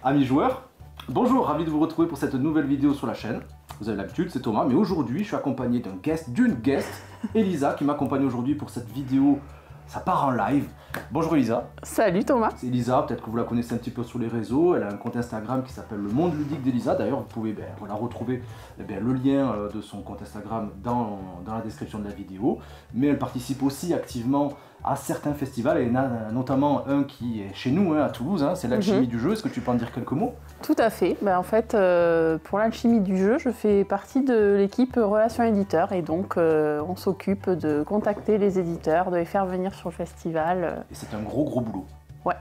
Amis joueurs, bonjour, ravi de vous retrouver pour cette nouvelle vidéo sur la chaîne. Vous avez l'habitude, c'est Thomas, mais aujourd'hui je suis accompagné d'une guest, Elisa, qui m'accompagne aujourd'hui pour cette vidéo. Ça part en live. Bonjour Elisa. Salut Thomas. C'est Elisa, peut-être que vous la connaissez un petit peu sur les réseaux. Elle a un compte Instagram qui s'appelle Le Monde Ludique d'Elisa. D'ailleurs, vous pouvez voilà, retrouver le lien de son compte Instagram dans la description de la vidéo. Mais elle participe aussi activement à certains festivals, et il y en a notamment un qui est chez nous, à Toulouse, c'est l'Alchimie du jeu. Est-ce que tu peux en dire quelques mots? Tout à fait. En fait, pour l'Alchimie du jeu, je fais partie de l'équipe Relations Éditeurs, et donc on s'occupe de contacter les éditeurs, de les faire venir sur le festival. Et c'est un gros boulot. Ouais.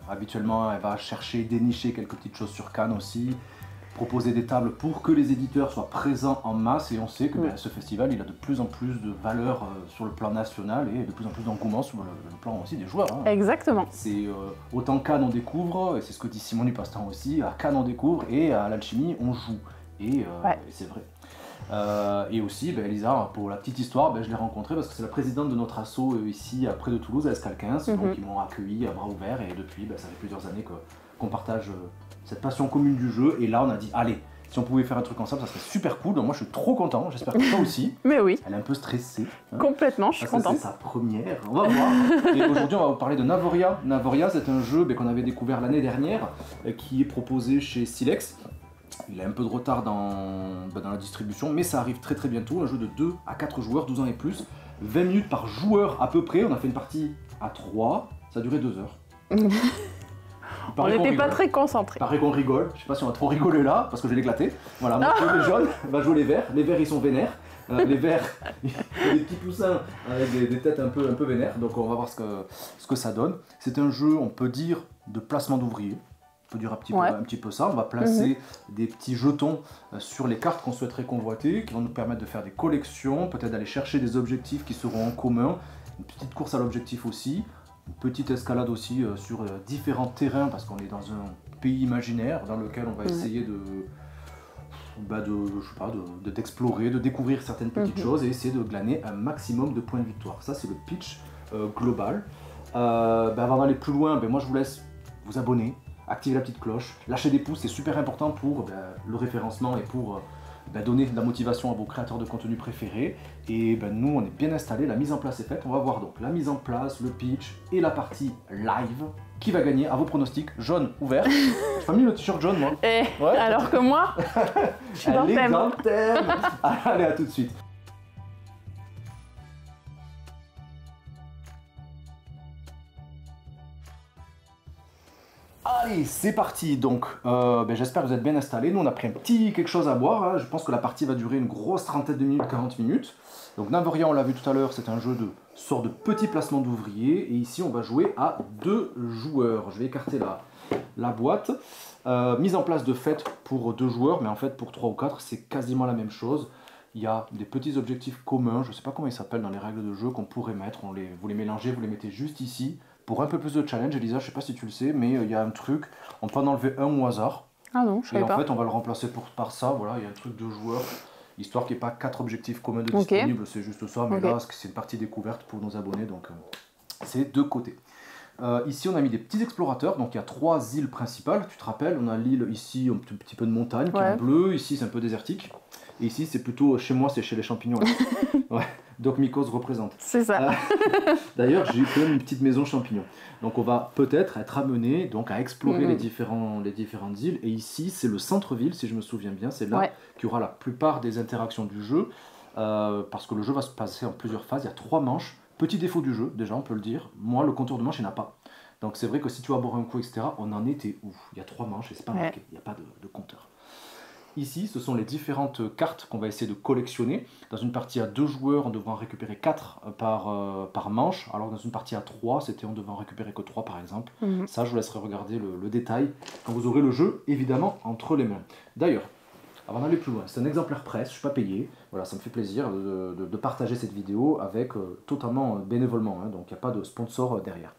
Habituellement, elle va chercher, dénicher quelques petites choses sur Cannes aussi, proposer des tables pour que les éditeurs soient présents en masse, et on sait que ce festival il a de plus en plus de valeur sur le plan national et de plus en plus d'engouement sur le plan aussi des joueurs. Exactement. C'est autant Cannes on découvre, et c'est ce que dit Simon Dupastan aussi, à Cannes on découvre et à l'Alchimie on joue, et c'est vrai. Et aussi, Elisa, pour la petite histoire, je l'ai rencontrée parce que c'est la présidente de notre asso ici près de Toulouse, à Escale 15, donc ils m'ont accueilli à bras ouverts, et depuis ça fait plusieurs années qu'on partage cette passion commune du jeu, et là on a dit allez, si on pouvait faire un truc ensemble, ça serait super cool. Donc moi je suis trop content, j'espère que toi aussi. Mais oui. Elle est un peu stressée. Complètement, je suis contente. C'est sa première, on va voir. Et aujourd'hui on va vous parler de Navoria. Navoria, c'est un jeu qu'on avait découvert l'année dernière, qui est proposé chez Silex. Il a un peu de retard dans la distribution, mais ça arrive très bientôt. Un jeu de 2 à 4 joueurs, 12 ans et plus, 20 minutes par joueur à peu près. On a fait une partie à 3, ça a duré 2 heures. On n'était pas très concentrés. Il paraît qu'on rigole, je sais pas si on va trop rigoler là, parce que je vais l'éclater. Voilà, moi je joue les jaunes, va jouer les verts. Les verts ils sont vénères. Les verts, il y a des petits poussins avec des têtes un peu vénères, donc on va voir ce que ça donne. C'est un jeu, on peut dire, de placement d'ouvriers. Il faut dire un petit peu ça. On va placer des petits jetons sur les cartes qu'on souhaiterait convoiter, qui vont nous permettre de faire des collections, peut-être d'aller chercher des objectifs qui seront en commun, une petite course à l'objectif aussi, une petite escalade aussi sur différents terrains, parce qu'on est dans un pays imaginaire dans lequel on va essayer d'explorer, de découvrir certaines petites choses et essayer de glaner un maximum de points de victoire. Ça c'est le pitch global. Avant d'aller plus loin, moi je vous laisse vous abonner, activer la petite cloche, lâcher des pouces, c'est super important pour le référencement et pour donner de la motivation à vos créateurs de contenu préférés. Et nous on est bien installés, la mise en place est faite. On va voir donc la mise en place, le pitch et la partie live. Qui va gagner? À vos pronostics, jaune ou vert? J'ai pas mis le t-shirt jaune moi. Alors que moi, je suis dans le thème. Allez, à tout de suite. Allez, c'est parti. Donc, j'espère que vous êtes bien installés. Nous, on a pris un petit quelque chose à boire. Je pense que la partie va durer une grosse trentaine de minutes, 40 minutes. Donc, Navoria, on l'a vu tout à l'heure, c'est un jeu de sorte de petit placement d'ouvriers. Et ici, on va jouer à 2 joueurs. Je vais écarter la boîte. Mise en place de fait pour 2 joueurs, mais en fait, pour 3 ou 4, c'est quasiment la même chose. Il y a des petits objectifs communs, je ne sais pas comment ils s'appellent dans les règles de jeu, qu'on pourrait mettre. Vous les mélangez, vous les mettez juste ici. Pour un peu plus de challenge, Elisa, je sais pas si tu le sais, mais il y a un truc, on peut en enlever un au hasard. Ah non, je savais pas. Et en fait, on va le remplacer par ça, voilà, il y a un truc de joueur, histoire qu'il n'y ait pas 4 objectifs communs de disponibles, c'est juste ça, mais là, c'est une partie découverte pour nos abonnés, donc c'est de côté. Ici, on a mis des petits explorateurs, donc il y a 3 îles principales, tu te rappelles, on a l'île ici, un petit peu de montagne, qui est en bleu, ici c'est un peu désertique, et ici c'est plutôt, chez moi c'est chez les champignons. Donc Mycos représente. C'est ça. D'ailleurs, j'ai quand même une petite maison champignon. Donc on va peut-être être amené donc à explorer les différentes îles. Et ici, c'est le centre-ville, si je me souviens bien. C'est là qu'il y aura la plupart des interactions du jeu. Parce que le jeu va se passer en plusieurs phases. Il y a 3 manches. Petit défaut du jeu, déjà, on peut le dire. Moi, le compteur de manches, il n'y en a pas. Donc c'est vrai que si tu vas boire un coup, etc., on en était où? Il y a 3 manches et c'est pas marqué. Il n'y a pas de compteur. Ici, ce sont les différentes cartes qu'on va essayer de collectionner. Dans une partie à 2 joueurs, on devra en récupérer 4 par manche. Alors dans une partie à 3, c'était on devait en récupérer que 3 par exemple. Ça, je vous laisserai regarder le détail quand vous aurez le jeu, évidemment, entre les mains. D'ailleurs, avant d'aller plus loin, c'est un exemplaire presse, je ne suis pas payé. Voilà, ça me fait plaisir de partager cette vidéo avec totalement bénévolement. Donc il n'y a pas de sponsor derrière.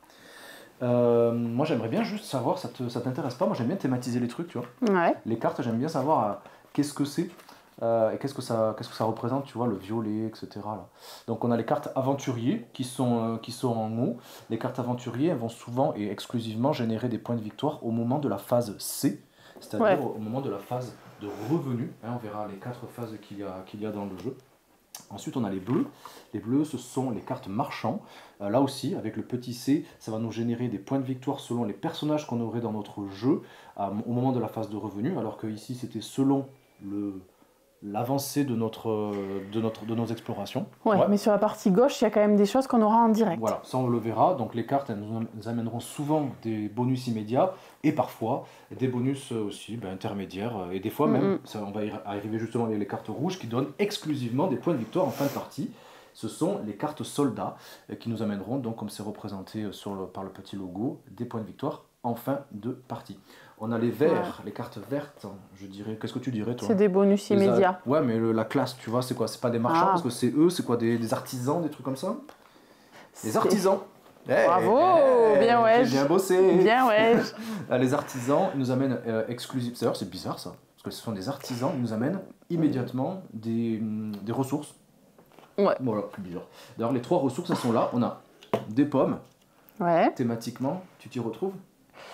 Moi j'aimerais bien juste savoir, ça t'intéresse pas? Moi j'aime bien thématiser les trucs, tu vois. Les cartes, j'aime bien savoir qu'est-ce que c'est et qu'est-ce que ça représente, tu vois, le violet, etc. Là. Donc on a les cartes aventuriers qui sont en haut. Les cartes aventuriers, elles vont souvent et exclusivement générer des points de victoire au moment de la phase C. c'est-à-dire au moment de la phase de revenu. On verra les 4 phases qu'il y a dans le jeu. Ensuite, on a les bleus. Les bleus, ce sont les cartes marchands. Là aussi, avec le petit C, ça va nous générer des points de victoire selon les personnages qu'on aurait dans notre jeu au moment de la phase de revenu, alors que ici, c'était selon l'avancée de nos explorations. Ouais, mais sur la partie gauche, il y a quand même des choses qu'on aura en direct. Voilà, ça on le verra. Donc les cartes, elles nous amèneront souvent des bonus immédiats et parfois des bonus aussi intermédiaires. Et des fois même, on va y arriver justement avec les cartes rouges qui donnent exclusivement des points de victoire en fin de partie. Ce sont les cartes soldats qui nous amèneront, donc comme c'est représenté par le petit logo, des points de victoire en fin de partie. On a les verts, les cartes vertes, je dirais. Qu'est-ce que tu dirais, toi? C'est des bonus immédiats. Ouais, mais la classe, tu vois, c'est quoi? C'est pas des marchands, parce que c'est eux, c'est quoi? Des artisans, des trucs comme ça? Des artisans. Bravo, bien ouais. J'ai bien bossé. Bien ouais. Les artisans nous amènent exclusivement. D'ailleurs, c'est bizarre ça, parce que ce sont des artisans, ils nous amènent immédiatement des ressources. Ouais. Voilà, plus bizarre. D'ailleurs, les 3 ressources, elles sont là. On a des pommes. Ouais. Thématiquement, tu t'y retrouves?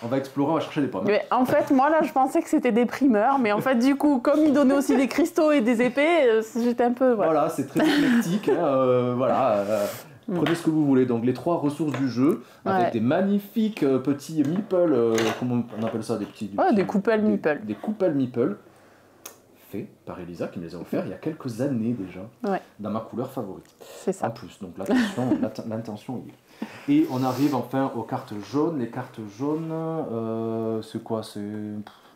On va explorer, on va chercher des pommes. Mais en fait, moi là, je pensais que c'était des primeurs, mais en fait, du coup, comme ils donnaient aussi des cristaux et des épées, j'étais un peu. Voilà, c'est très éclectique. Prenez ce que vous voulez. Donc les 3 ressources du jeu, avec des magnifiques petits meeples, comment on appelle ça, des petits. Des coupelles meeples. Des coupelles meeples, faits par Elisa qui me les a offerts il y a quelques années déjà, dans ma couleur favorite. C'est ça. En plus, donc l'intention y est. Et on arrive enfin aux cartes jaunes. Les cartes jaunes, c'est quoi? C'est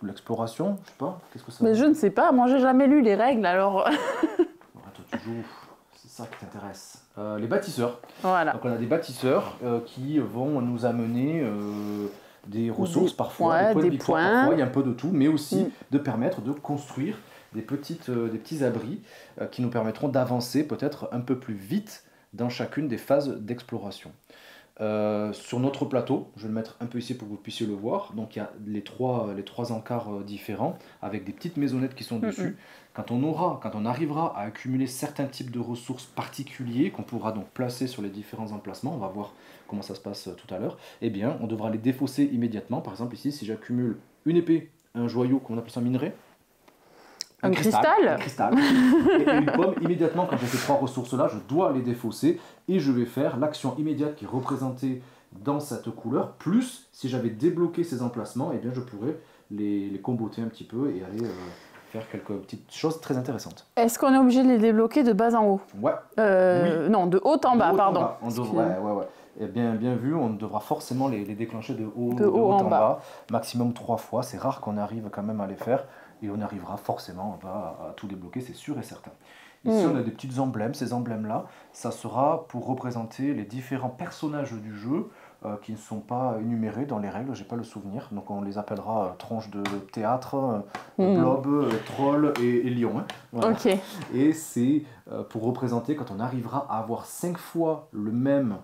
l'exploration? Je sais pas. Qu'est-ce que ça? Mais je ne sais pas. Moi, j'ai jamais lu les règles, alors. Toi, tu joues. C'est ça qui t'intéresse. Les bâtisseurs. Voilà. Donc on a des bâtisseurs qui vont nous amener des ressources parfois, des points. Parfois, il y a un peu de tout, mais aussi de permettre de construire des petits abris qui nous permettront d'avancer peut-être un peu plus vite dans chacune des phases d'exploration. Sur notre plateau, je vais le mettre un peu ici pour que vous puissiez le voir, donc il y a les trois encarts différents avec des petites maisonnettes qui sont dessus. Quand on arrivera à accumuler certains types de ressources particuliers qu'on pourra donc placer sur les différents emplacements, on va voir comment ça se passe tout à l'heure, eh bien on devra les défausser immédiatement. Par exemple ici, si j'accumule une épée, un joyau, qu'on appelle ça minerai, un cristal et une pomme, immédiatement quand j'ai ces 3 ressources là, je dois les défausser et je vais faire l'action immédiate qui est représentée dans cette couleur, plus si j'avais débloqué ces emplacements, eh bien je pourrais les comboter un petit peu et aller faire quelques petites choses très intéressantes. Est-ce qu'on est obligé de les débloquer de bas en haut? Ouais. Oui. Non, de haut en bas, pardon. Ouais. Et bien vu, on devra forcément les déclencher de haut en bas, maximum 3 fois. C'est rare qu'on arrive quand même à les faire. Et on arrivera forcément à tout débloquer, c'est sûr et certain. Ici, on a des petits emblèmes. Ces emblèmes-là, ça sera pour représenter les différents personnages du jeu qui ne sont pas énumérés dans les règles, j'ai pas le souvenir. Donc on les appellera tronches de théâtre, blob, troll et lion. Hein. Voilà. Ok. Et c'est pour représenter quand on arrivera à avoir 5 fois le même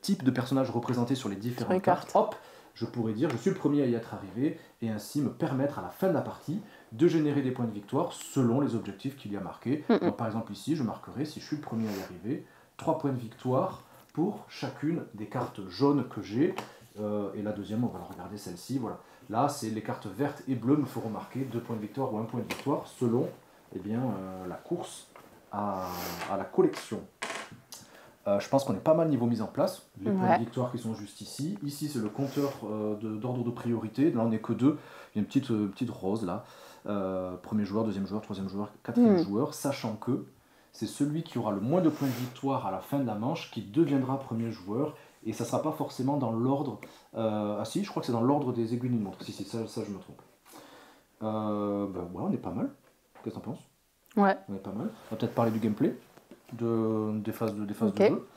type de personnage représenté sur les différentes cartes. Hop, je pourrais dire je suis le premier à y être arrivé et ainsi me permettre à la fin de la partie de générer des points de victoire selon les objectifs qu'il y a marqués. Donc, par exemple ici, je marquerai, si je suis le premier à y arriver, 3 points de victoire pour chacune des cartes jaunes que j'ai. Et la deuxième, on va regarder celle-ci. Voilà. Là, c'est les cartes vertes et bleues me feront marquer 2 points de victoire ou 1 point de victoire selon la course à la collection. Je pense qu'on est pas mal niveau mise en place. Les points de victoire qui sont juste ici. Ici, c'est le compteur d'ordre de priorité. Là, on n'est que 2. Il y a une petite rose là. Premier joueur, deuxième joueur, troisième joueur, quatrième joueur. Sachant que c'est celui qui aura le moins de points de victoire à la fin de la manche qui deviendra premier joueur. Et ça ne sera pas forcément dans l'ordre... ah si, je crois que c'est dans l'ordre des aiguilles d'une montre. Si, ça je me trompe. On est pas mal. Qu'est-ce que t'en penses? Ouais. On est pas mal. On va peut-être parler du gameplay. Des phases de jeu.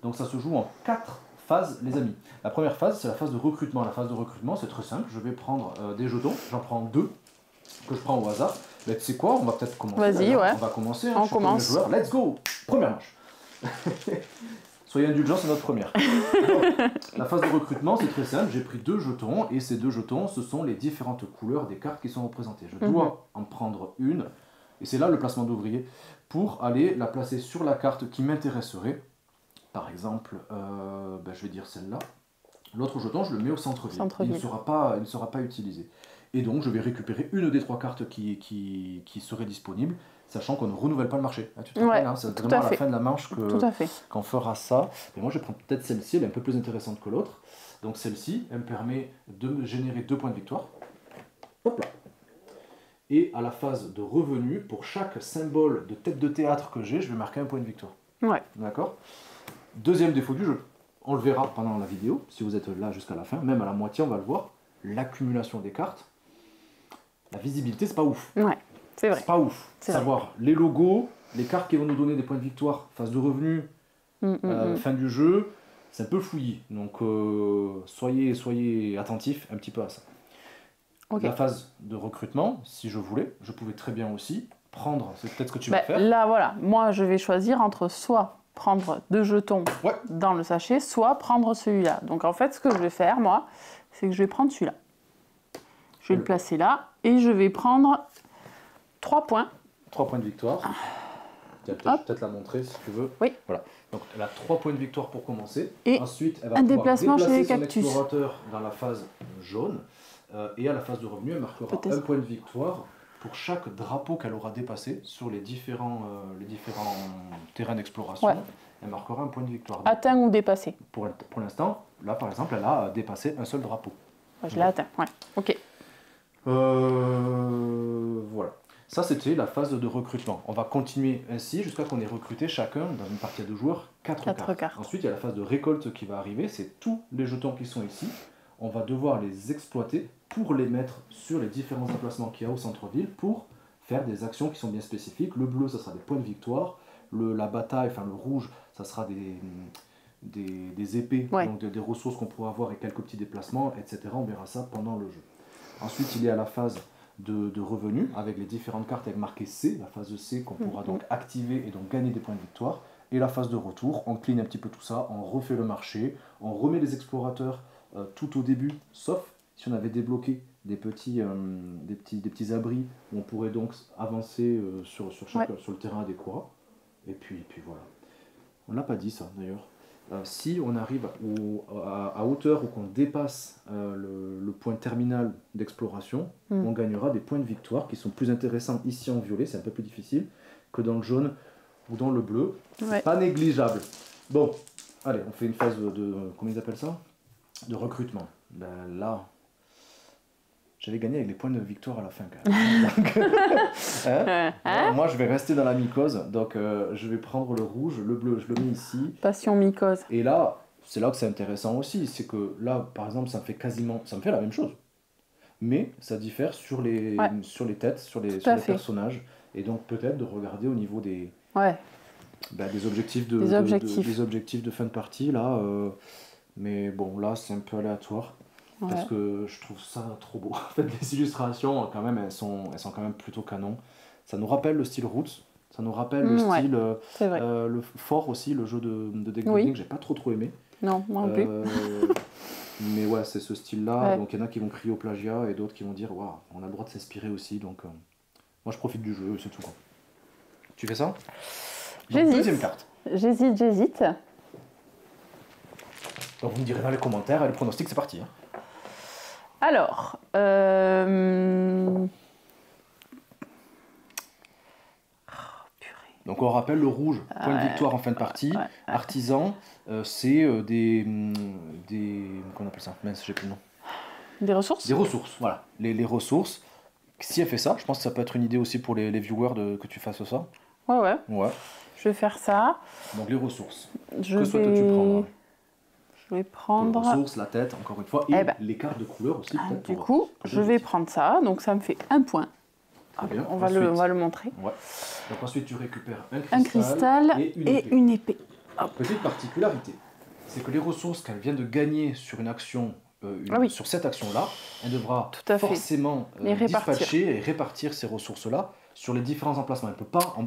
Donc ça se joue en 4 phases, les amis. La première phase, c'est la phase de recrutement. La phase de recrutement, c'est très simple. Je vais prendre des jetons. J'en prends 2 que je prends au hasard. Mais tu sais quoi, on va peut-être commencer. Vas-y, ouais. On va commencer. On commence. Joueur. Let's go. Première manche. Soyez indulgents, c'est notre première. Donc, la phase de recrutement, c'est très simple. J'ai pris 2 jetons et ces 2 jetons, ce sont les différentes couleurs des cartes qui sont représentées. Je dois en prendre une. Et c'est là le placement d'ouvrier pour aller la placer sur la carte qui m'intéresserait. Par exemple, je vais dire celle-là. L'autre jeton, je le mets au centre-ville. Il ne sera pas utilisé. Et donc, je vais récupérer une des 3 cartes qui seraient disponibles, sachant qu'on ne renouvelle pas le marché. Tu te rappelles, c'est vraiment à la fin de la manche qu'on fera ça. Et moi, je prends peut-être celle-ci, elle est un peu plus intéressante que l'autre. Donc celle-ci, elle me permet de me générer 2 points de victoire. Hop là. Et à la phase de revenu, pour chaque symbole de tête de théâtre que j'ai, je vais marquer un point de victoire. Ouais. D'accord. Deuxième défaut du jeu. On le verra pendant la vidéo, si vous êtes là jusqu'à la fin, même à la moitié, on va le voir. L'accumulation des cartes. La visibilité, c'est pas ouf. Ouais, c'est vrai. C'est pas ouf. Savoir les logos, les cartes qui vont nous donner des points de victoire, phase de revenu, fin du jeu, c'est un peu fouillis. Donc soyez attentifs un petit peu à ça. Okay. La phase de recrutement, si je voulais, je pouvais très bien aussi prendre, c'est peut-être ce que tu vas faire. Là, voilà, moi je vais choisir entre soit prendre 2 jetons dans le sachet, soit prendre celui-là. Donc en fait, ce que je vais faire, moi, c'est que je vais prendre celui-là. Je vais le placer là et je vais prendre 3 points. 3 points de victoire. Tu vas peut-être la montrer si tu veux. Oui. Voilà. Donc elle a 3 points de victoire pour commencer. Et ensuite, elle va un pouvoir déplacement chez les son cactus. Explorateur dans la phase jaune. Et à la phase de revenu, elle marquera un point de victoire pour chaque drapeau qu'elle aura dépassé sur les différents terrains d'exploration. Ouais. Elle marquera un point de victoire. Atteint ou dépassé. Pour l'instant, là par exemple, elle a dépassé un seul drapeau. Ouais, je l'ai atteint, ouais. Ok. Voilà. Ça, c'était la phase de recrutement. On va continuer ainsi jusqu'à qu'on ait recruté chacun, dans une partie à 2 joueurs, 4 cartes. Ensuite, il y a la phase de récolte qui va arriver. C'est tous les jetons qui sont ici. On va devoir les exploiter pour les mettre sur les différents emplacements qu'il y a au centre-ville pour faire des actions qui sont bien spécifiques. Le bleu, ça sera des points de victoire. La bataille, enfin le rouge, ça sera des épées, donc des ressources qu'on pourra avoir et quelques petits déplacements, etc. On verra ça pendant le jeu. Ensuite, il y a la phase de revenu avec les différentes cartes avec marqué C, la phase de C qu'on pourra donc activer et donc gagner des points de victoire. Et la phase de retour, on clean un petit peu tout ça, on refait le marché, on remet les explorateurs tout au début, sauf si on avait débloqué des petits abris où on pourrait donc avancer sur le terrain adéquat. Et puis voilà. On l'a pas dit ça d'ailleurs. Si on arrive à hauteur ou qu'on dépasse le point terminal d'exploration, on gagnera des points de victoire qui sont plus intéressants ici en violet, c'est un peu plus difficile, que dans le jaune ou dans le bleu. Ouais. Pas négligeable. Bon, allez, on fait une phase comment ils appellent ça ? De recrutement. Ben là, j'avais gagné avec les points de victoire à la fin quand même. Donc, moi je vais rester dans la mycose, donc je vais prendre le rouge, le bleu, je le mets ici. Passion mycose. Et là, c'est là que c'est intéressant aussi, c'est que là par exemple ça me fait la même chose. Mais ça diffère sur les têtes, sur les personnages. Et donc peut-être de regarder au niveau des objectifs des objectifs de fin de partie là. Mais bon, là, c'est un peu aléatoire. Parce que je trouve ça trop beau. En fait, les illustrations, quand même, elles sont quand même plutôt canon. Ça nous rappelle le style Roots. Ça nous rappelle le style... le fort aussi, le jeu de deck building, que j'ai pas trop aimé. Non, moi non plus. Mais ouais, c'est ce style-là. Donc, il y en a qui vont crier au plagiat et d'autres qui vont dire « Waouh, on a le droit de s'inspirer aussi. » Donc, moi, je profite du jeu, c'est tout. Quoi. Tu fais ça ? J'hésite. Deuxième carte. J'hésite. Donc vous me direz dans les commentaires, les pronostics, c'est parti. Hein. Alors, donc on rappelle le rouge, point de victoire en fin de partie. Artisan, c'est des... Comment on appelle ça ? Mince, j'ai plus le nom. Des ressources ? Des ressources, voilà. Les ressources. Si elle fait ça, je pense que ça peut être une idée aussi pour les viewers que tu fasses ça. Ouais. Je vais faire ça. Donc les ressources. Que souhaites-tu prendre ? Je vais prendre... Les ressources, la tête, encore une fois, et les cartes de couleur aussi. Du coup, je vais prendre ça, donc ça me fait un point. Très bien. On va le montrer. Ouais. Donc ensuite, tu récupères un cristal et une épée. Petite particularité, c'est que les ressources qu'elle vient de gagner sur une action, sur cette action-là, elle devra forcément dispatcher et répartir ces ressources-là sur les différents emplacements.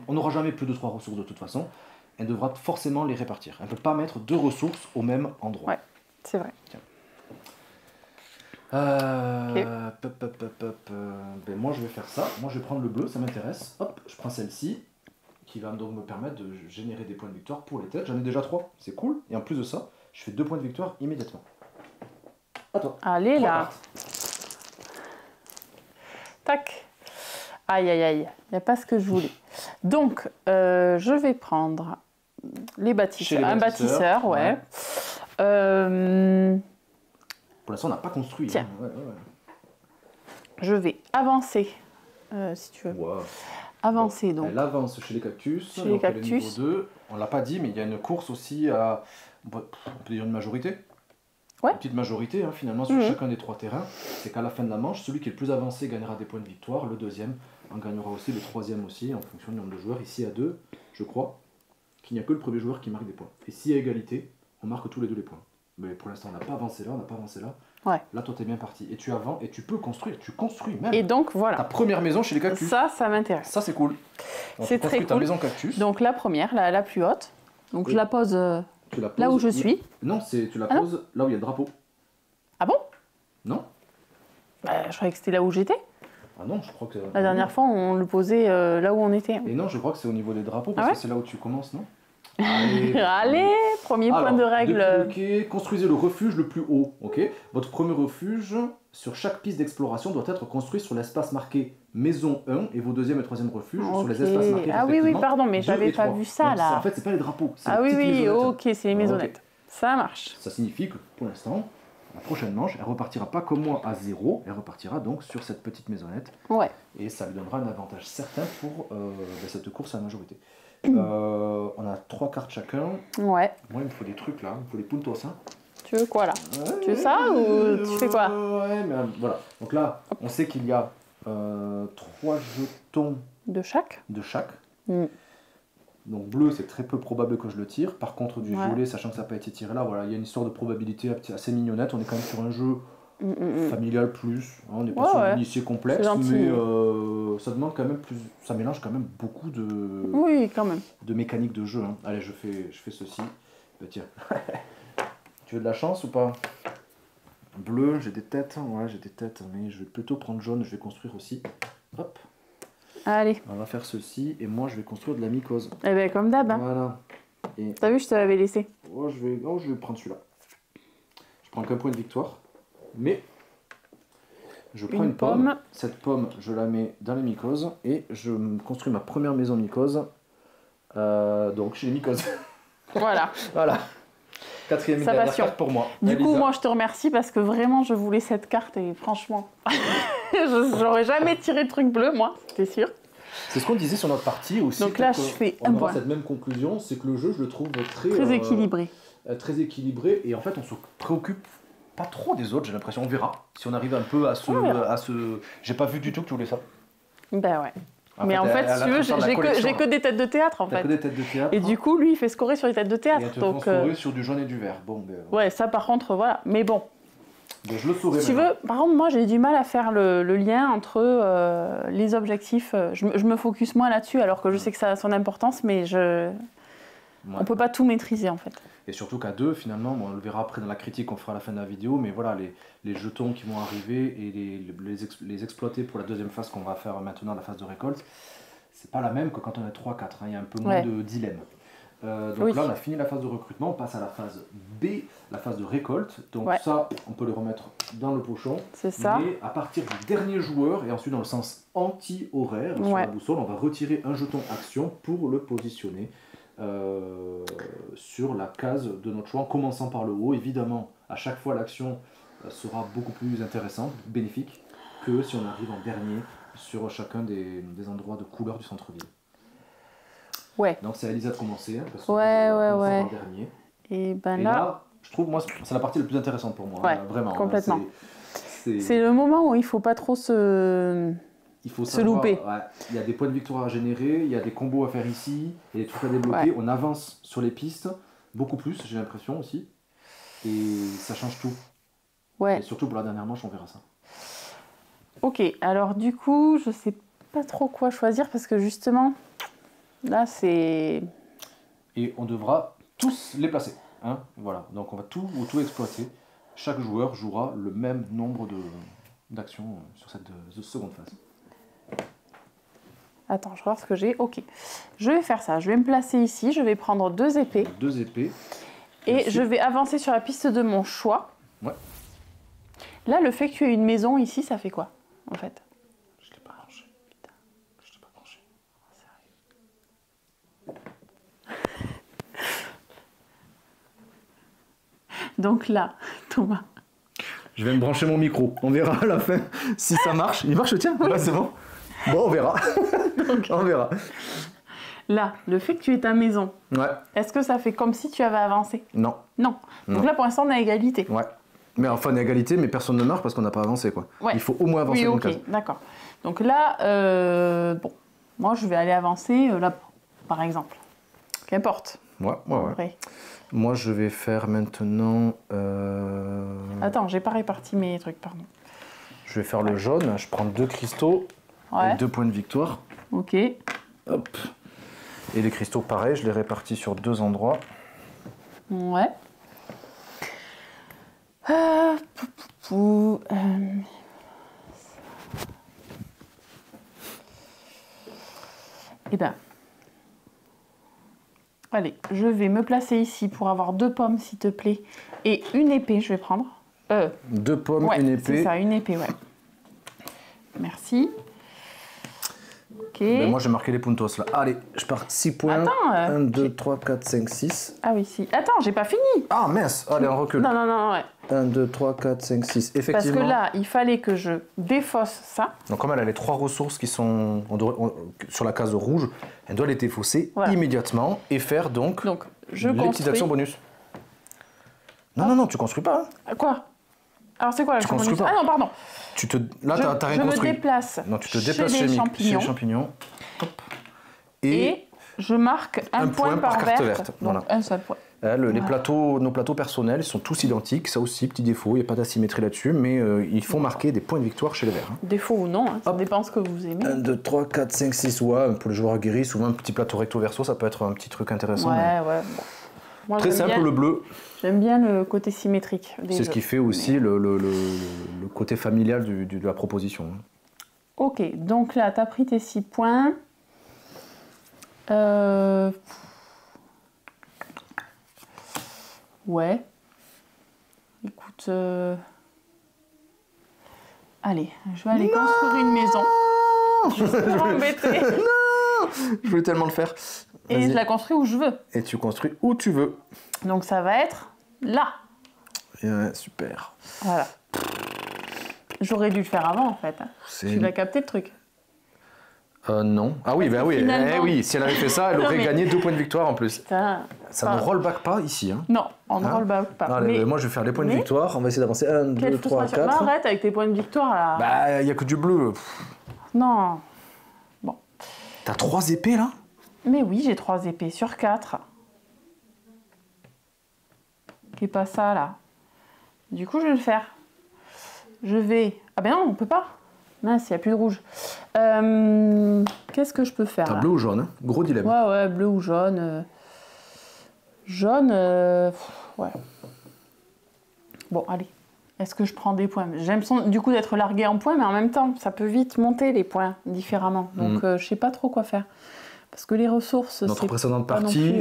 On n'aura jamais plus de 3 ressources de toute façon. Elle devra forcément les répartir. Elle ne peut pas mettre 2 ressources au même endroit. Ouais, c'est vrai. Ben moi, je vais faire ça. Moi, je vais prendre le bleu, ça m'intéresse. Hop, je prends celle-ci, qui va donc me permettre de générer des points de victoire pour les têtes. J'en ai déjà 3, c'est cool. Et en plus de ça, je fais 2 points de victoire immédiatement. À toi. Allez, là. Tac. Aïe, aïe, aïe. Il n'y a pas ce que je voulais. Donc, je vais prendre les bâtisseurs. Un bâtisseur, ouais. Pour l'instant, on n'a pas construit. Tiens. Hein. Ouais. Je vais avancer, si tu veux. Wow. Avancer, bon, donc. Elle avance chez les cactus. Chez les cactus. Niveau 2. On ne l'a pas dit, mais il y a une course aussi à... On peut dire une majorité. Ouais. Une petite majorité, hein, finalement, sur chacun des 3 terrains. C'est qu'à la fin de la manche, celui qui est le plus avancé gagnera des points de victoire. Le deuxième en gagnera aussi, le troisième aussi, en fonction du nombre de joueurs. Ici, à 2, je crois qu'il n'y a que le premier joueur qui marque des points. Et si à égalité, on marque tous les 2 les points. Mais pour l'instant, on n'a pas avancé là, on n'a pas avancé là. Ouais. Là, toi, t'es bien parti. Et tu avances, et tu peux construire, tu construis même. Et donc, voilà. Ta première maison chez les cactus. Ça m'intéresse. Ça, c'est cool. C'est très cool. Ta maison cactus. Donc, la première, la plus haute. Donc, je la pose, là où je suis. Non, tu la poses là où il y a le drapeau. Ah bon? Non. Je croyais que c'était là où j'étais. Ah non, je crois que... La dernière fois, on le posait là où on était. Et non, je crois que c'est au niveau des drapeaux, parce que c'est là où tu commences, non? Allez, premier point de règle. Ok, construisez le refuge le plus haut. Ok. Votre premier refuge sur chaque piste d'exploration doit être construit sur l'espace marqué maison 1 et vos deuxième et troisième refuges sur les espaces marqués. Ah oui, pardon, mais j'avais pas vu ça là. En fait, c'est pas les drapeaux. Ah oui, ok, c'est les maisonnettes. Okay. Ça marche. Ça signifie que pour l'instant, la prochaine manche, elle repartira pas comme moi à 0, elle repartira donc sur cette petite maisonnette. Ouais. Et ça lui donnera un avantage certain pour cette course à la majorité. On a 3 cartes chacun. Ouais. Moi, il me faut des trucs là, il me faut des puntos. Hein. Tu veux quoi là? Tu veux ça ou tu fais quoi? Ouais, mais voilà. Donc là, on sait qu'il y a 3 jetons de chaque. Donc bleu, c'est très peu probable que je le tire. Par contre, du violet, sachant que ça n'a pas été tiré là, voilà, il y a une histoire de probabilité assez mignonnette. On est quand même sur un jeu familial plus. Hein, on n'est pas sur un initié complexe, mais ça demande quand même plus. Ça mélange quand même beaucoup de. Oui, quand même. De mécanique de jeu. Hein. Allez, je fais ceci. Tiens. Tu veux de la chance ou pas? Bleu, j'ai des têtes. Ouais, j'ai des têtes, mais je vais plutôt prendre jaune. Je vais construire aussi. Hop. Allez. On va faire ceci et moi je vais construire de la mycose. Eh ben comme d'hab. Hein. Voilà. Et... T'as vu, je te l'avais laissé. Oh, je vais prendre celui-là. Je prends qu'un point de victoire. Mais je prends une pomme. Cette pomme, je la mets dans les mycoses et je construis ma première maison mycose. Donc chez les mycoses. Voilà. Voilà. Quatrième carte pour moi. Du coup, moi je te remercie parce que vraiment je voulais cette carte et franchement, j'aurais jamais tiré le truc bleu, moi, c'est sûr. C'est ce qu'on disait sur notre partie aussi. Donc là, je fais un point. Cette même conclusion, c'est que le jeu, je le trouve très équilibré. Très équilibré et en fait, on se préoccupe pas trop des autres, j'ai l'impression. On verra si on arrive un peu à se. J'ai pas vu du tout que tu voulais ça. Ben ouais. Mais en fait, si tu veux, j'ai que des têtes de théâtre en fait. Que des têtes de théâtre. Et du coup, lui, il fait scorer sur les têtes de théâtre. Et donc scorer sur du jaune et du vert. Bon, ben, ouais, ça par contre, voilà. Mais bon. Ben, je le saurais. Si tu veux, par contre, moi, j'ai du mal à faire le lien entre les objectifs. Je me focus moins là-dessus, alors que je sais que ça a son importance, mais on peut pas tout maîtriser en fait. Et surtout qu'à 2, finalement, on le verra après dans la critique qu'on fera à la fin de la vidéo, mais voilà, les jetons qui vont arriver et les exploiter pour la deuxième phase qu'on va faire maintenant, la phase de récolte, c'est pas la même que quand on est 3-4, hein, il y a un peu moins de dilemme. Donc là, on a fini la phase de recrutement, on passe à la phase B, la phase de récolte. Donc ça, on peut le remettre dans le pochon. C'est ça. Mais à partir du dernier joueur, et ensuite dans le sens anti-horaire, sur la boussole, on va retirer un jeton action pour le positionner sur la case de notre choix, en commençant par le haut. Évidemment, à chaque fois, l'action sera beaucoup plus intéressante, bénéfique, que si on arrive en dernier sur chacun des endroits de couleur du centre-ville. Ouais. Donc c'est à Elisa de commencer, hein, parce que ouais. Dernier. Et ben et là, je trouve, moi, c'est la partie la plus intéressante pour moi, vraiment. Complètement. C'est le moment où il faut pas trop se louper. Ouais, il y a des points de victoire à générer, il y a des combos à faire ici, il y a des trucs à débloquer. Ouais. On avance sur les pistes, beaucoup plus, j'ai l'impression aussi. Et ça change tout. Ouais. Et surtout pour la dernière manche, on verra ça. Ok, alors du coup, je sais pas trop quoi choisir parce que justement, là c'est... Et on devra tous les placer. Hein, voilà, donc on va tout exploiter. Chaque joueur jouera le même nombre d'actions sur cette seconde phase. Attends, je vais voir ce que j'ai. Ok, je vais faire ça. Je vais me placer ici. Je vais prendre 2 épées. 2 épées. Et je vais avancer sur la piste de mon choix. Ouais. Là, le fait que tu aies une maison ici, ça fait quoi, en fait? Je l'ai pas Donc là, Thomas. Je vais me brancher mon micro. On verra à la fin si ça marche. Il marche, tiens. Là, c'est bon. Bon, on verra. Donc, on verra. Là, le fait que tu aies ta maison, est-ce que ça fait comme si tu avais avancé? Non. Non. Donc là, pour l'instant, on est à égalité. Ouais. Mais enfin, on est à égalité, mais personne ne meurt parce qu'on n'a pas avancé, quoi. Ouais. Il faut au moins avancer d'une case. D'accord. Donc là, bon, moi, je vais aller avancer là, par exemple. Qu'importe. Ouais. Moi, je vais faire maintenant... Attends, j'ai pas réparti mes trucs, pardon. Je vais faire le jaune. Je prends 2 cristaux et 2 points de victoire. Ok. Hop. Et les cristaux, pareil, je les répartis sur 2 endroits. Ouais. Eh ben, allez, je vais me placer ici pour avoir 2 pommes, s'il te plaît, et une épée, je vais prendre. 2 pommes, une épée. C'est ça, une épée, ouais. Merci. Ok. Ben moi, j'ai marqué les puntos là. Allez, je pars 6 points. Attends, 1, 2, 3, 4, 5, 6. Ah oui, si. Attends, j'ai pas fini. Ah mince, allez, on recule. Non, ouais. 1, 2, 3, 4, 5, 6. Effectivement. Parce que là, il fallait que je défausse ça. Donc comme elle a les 3 ressources qui sont sur la case rouge, elle doit les défausser immédiatement et faire donc les petites actions bonus. Non, tu construis pas. Hein. Quoi? Alors c'est quoi l'action bonus? Pas. Ah non, pardon. Là, t'as rien construit. Je me déplace. Non, tu te déplaces chez les champignons. Hop. Et je marque un point par carte verte. Donc voilà. Un seul point. Nos plateaux personnels, ils sont tous identiques. Ça aussi, petit défaut, il n'y a pas d'asymétrie là-dessus, mais ils font marquer des points de victoire chez les verts. Hein. Défaut ou non, hein, ça dépend ce que vous aimez. 1, 2, 3, 4, 5, 6, ouais, pour les joueurs aguerris, souvent un petit plateau recto verso, ça peut être un petit truc intéressant. Ouais. Moi, très simple, le bleu. J'aime bien le côté symétrique. C'est ce qui fait aussi le côté familial de la proposition. Ok, donc là, tu as pris tes 6 points. Ouais. Écoute, allez, je vais aller construire une maison. Juste pour m'embêter. Non, je voulais tellement le faire. Et je la construis où je veux. Et tu construis où tu veux. Donc ça va être là. Ouais, super. Voilà. J'aurais dû le faire avant en fait. Tu l'as capté le truc? Non. Ah oui, ben oui. Finalement... oui, si elle avait fait ça, elle aurait gagné 2 points de victoire en plus. Putain, ça ne rollback pas ici. Hein. Non, on ne rollback pas. Allez, moi je vais faire les points de victoire. On va essayer d'avancer. 1, 2, 3, 4. Bah, arrête avec tes points de victoire là. Bah, il n'y a que du bleu. Non. Bon. T'as 3 épées là? Mais oui, j'ai 3 épées sur 4. Qui est pas ça là. Du coup, je vais le faire. Je vais... Ah ben non, on peut pas. Mince, il n'y a plus de rouge. Qu'est-ce que je peux faire? T'as bleu ou jaune, hein? Gros dilemme. Ouais, bleu ou jaune. Jaune, ouais. Bon, allez. Est-ce que je prends des points? J'ai l'impression du coup d'être largué en points, mais en même temps, ça peut vite monter les points différemment. Donc, je sais pas trop quoi faire. Parce que les ressources, notre précédente partie,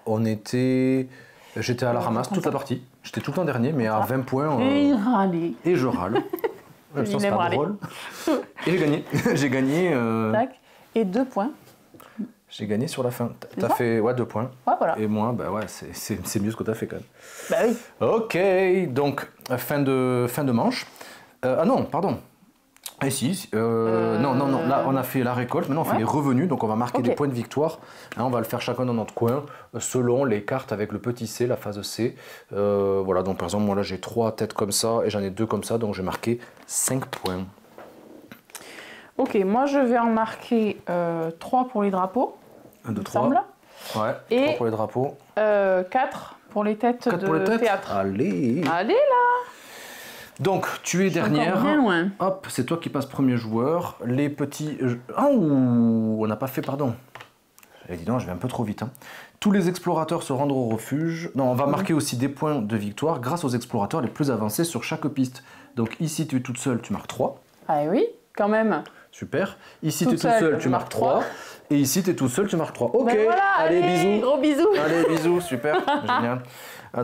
on était... J'étais à la ramasse toute la partie. J'étais tout le temps dernier, mais à 20 points. Et râler. Et je râle. C'est pas drôle. Et j'ai gagné. J'ai gagné. Tac. Et 2 points. J'ai gagné sur la fin. T'as fait 2 points. Ouais, voilà. Et moi, bah ouais, c'est mieux ce que t'as fait quand même. Bah oui. Ok, donc fin de manche. Ah non, pardon. Et si, non, là on a fait la récolte, maintenant on fait les revenus, donc on va marquer des points de victoire. Hein, on va le faire chacun dans notre coin, selon les cartes avec le petit C, la phase C. Voilà, donc par exemple, moi là j'ai 3 têtes comme ça, et j'en ai 2 comme ça, donc j'ai marqué 5 points. Ok, moi je vais en marquer 3 pour les drapeaux. 1, 2, 3. Ouais, et 3 pour les drapeaux. 4 pour les têtes de théâtre. Allez là. Donc, tu es dernière. Bien loin. Hop, c'est toi qui passes premier joueur. Les petits... on n'a pas fait, pardon. J'avais dit non, je vais un peu trop vite. Hein. Tous les explorateurs se rendent au refuge. Non, on va marquer aussi des points de victoire grâce aux explorateurs les plus avancés sur chaque piste. Donc ici, tu es toute seule, tu marques 3. Ah oui, quand même. Super. Ici, tu es toute seule, tu marques 3. Et ici, tu es toute seule, tu marques 3. Ok, ben voilà, allez, bisous. Gros bisous. Allez, bisous, super, génial.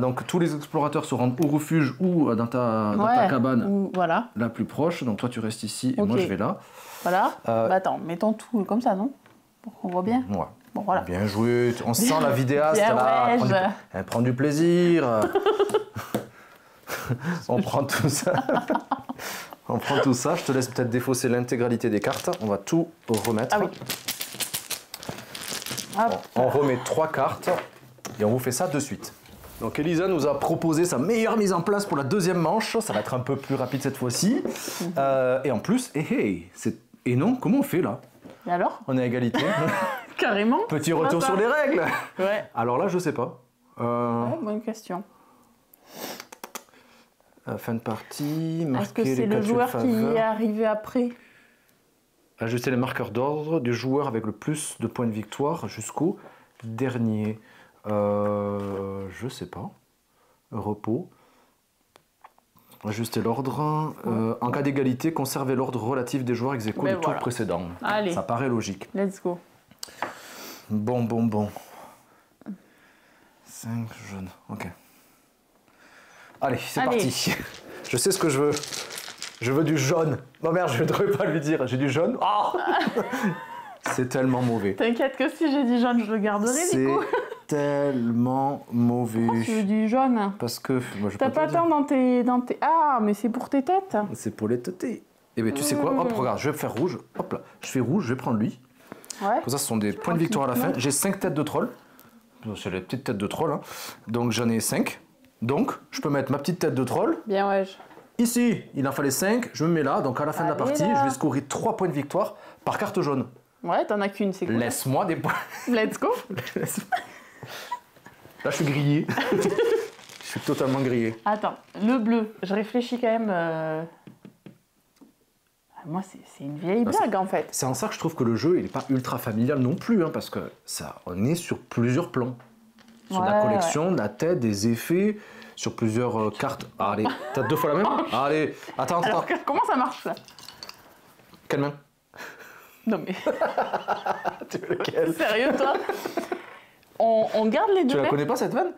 Donc tous les explorateurs se rendent au refuge ou dans ta cabane la plus proche. Donc toi, tu restes ici et moi, je vais là. Voilà. Bah attends, mettons tout comme ça, non? Pour qu'on voit bien. Ouais. Bon, voilà. Bien joué, on sent la vidéaste Bien, là, ouais, elle prend du plaisir. On prend tout ça. On prend tout ça, je te laisse peut-être défausser l'intégralité des cartes. On va tout remettre. Ah oui. On remet 3 cartes et on vous fait ça de suite. Donc Elisa nous a proposé sa meilleure mise en place pour la deuxième manche. Ça va être un peu plus rapide cette fois-ci. Et en plus, et non, comment on fait là? Et alors? On est à égalité. Carrément. Petit retour sur les règles. Ouais. Alors là, je sais pas. Ouais, bonne question. Fin de partie, est-ce que c'est le joueur qui est arrivé après? Ajuster les marqueurs d'ordre du joueur avec le plus de points de victoire jusqu'au dernier. Je sais pas. Repos. Ajuster l'ordre. En cas d'égalité, conserver l'ordre relatif des joueurs ex aequo du tour précédent. Allez. Ça paraît logique. Let's go. Bon. 5 jaunes. Ok. Allez, c'est parti. Je sais ce que je veux. Je veux du jaune. Oh merde, je ne devrais pas lui dire. J'ai du jaune. Oh c'est tellement mauvais. T'inquiète que si j'ai du jaune, je le garderai du coup. C'est tellement mauvais. Pourquoi tu veux du jaune? Parce que... T'as pas tant dans tes... Ah, mais c'est pour tes têtes. C'est pour les têter. Eh bien, tu sais quoi? Hop, regarde, je vais faire rouge. Hop là. Je fais rouge, je vais prendre lui. Ouais. Comme ça, ce sont des points de victoire à la fin. J'ai 5 têtes de troll. C'est les petites têtes de troll. Hein. Donc, j'en ai 5. Donc, je peux mettre ma petite tête de troll. Bien, ouais. Ici, il en fallait 5. Je me mets là. Donc, à la fin de la partie, je vais scorer 3 points de victoire par carte jaune. Ouais, t'en as qu'une, c'est cool. Laisse-moi des points. Let's go. Là, je suis grillé. Je suis totalement grillé. Attends, le bleu, je réfléchis quand même... Moi, c'est une vieille blague, en fait. C'est en ça que je trouve que le jeu, il n'est pas ultra familial non plus, hein, parce que on est sur plusieurs plans. Sur la collection, la tête, des effets, sur plusieurs cartes. Ah, allez, t'as 2 fois la même? Allez, attends. Alors, comment ça marche, là? Quelle main? Non, mais... Tu veux lequel? Sérieux, toi? On garde les deux mains? Tu la connais pas, cette vanne?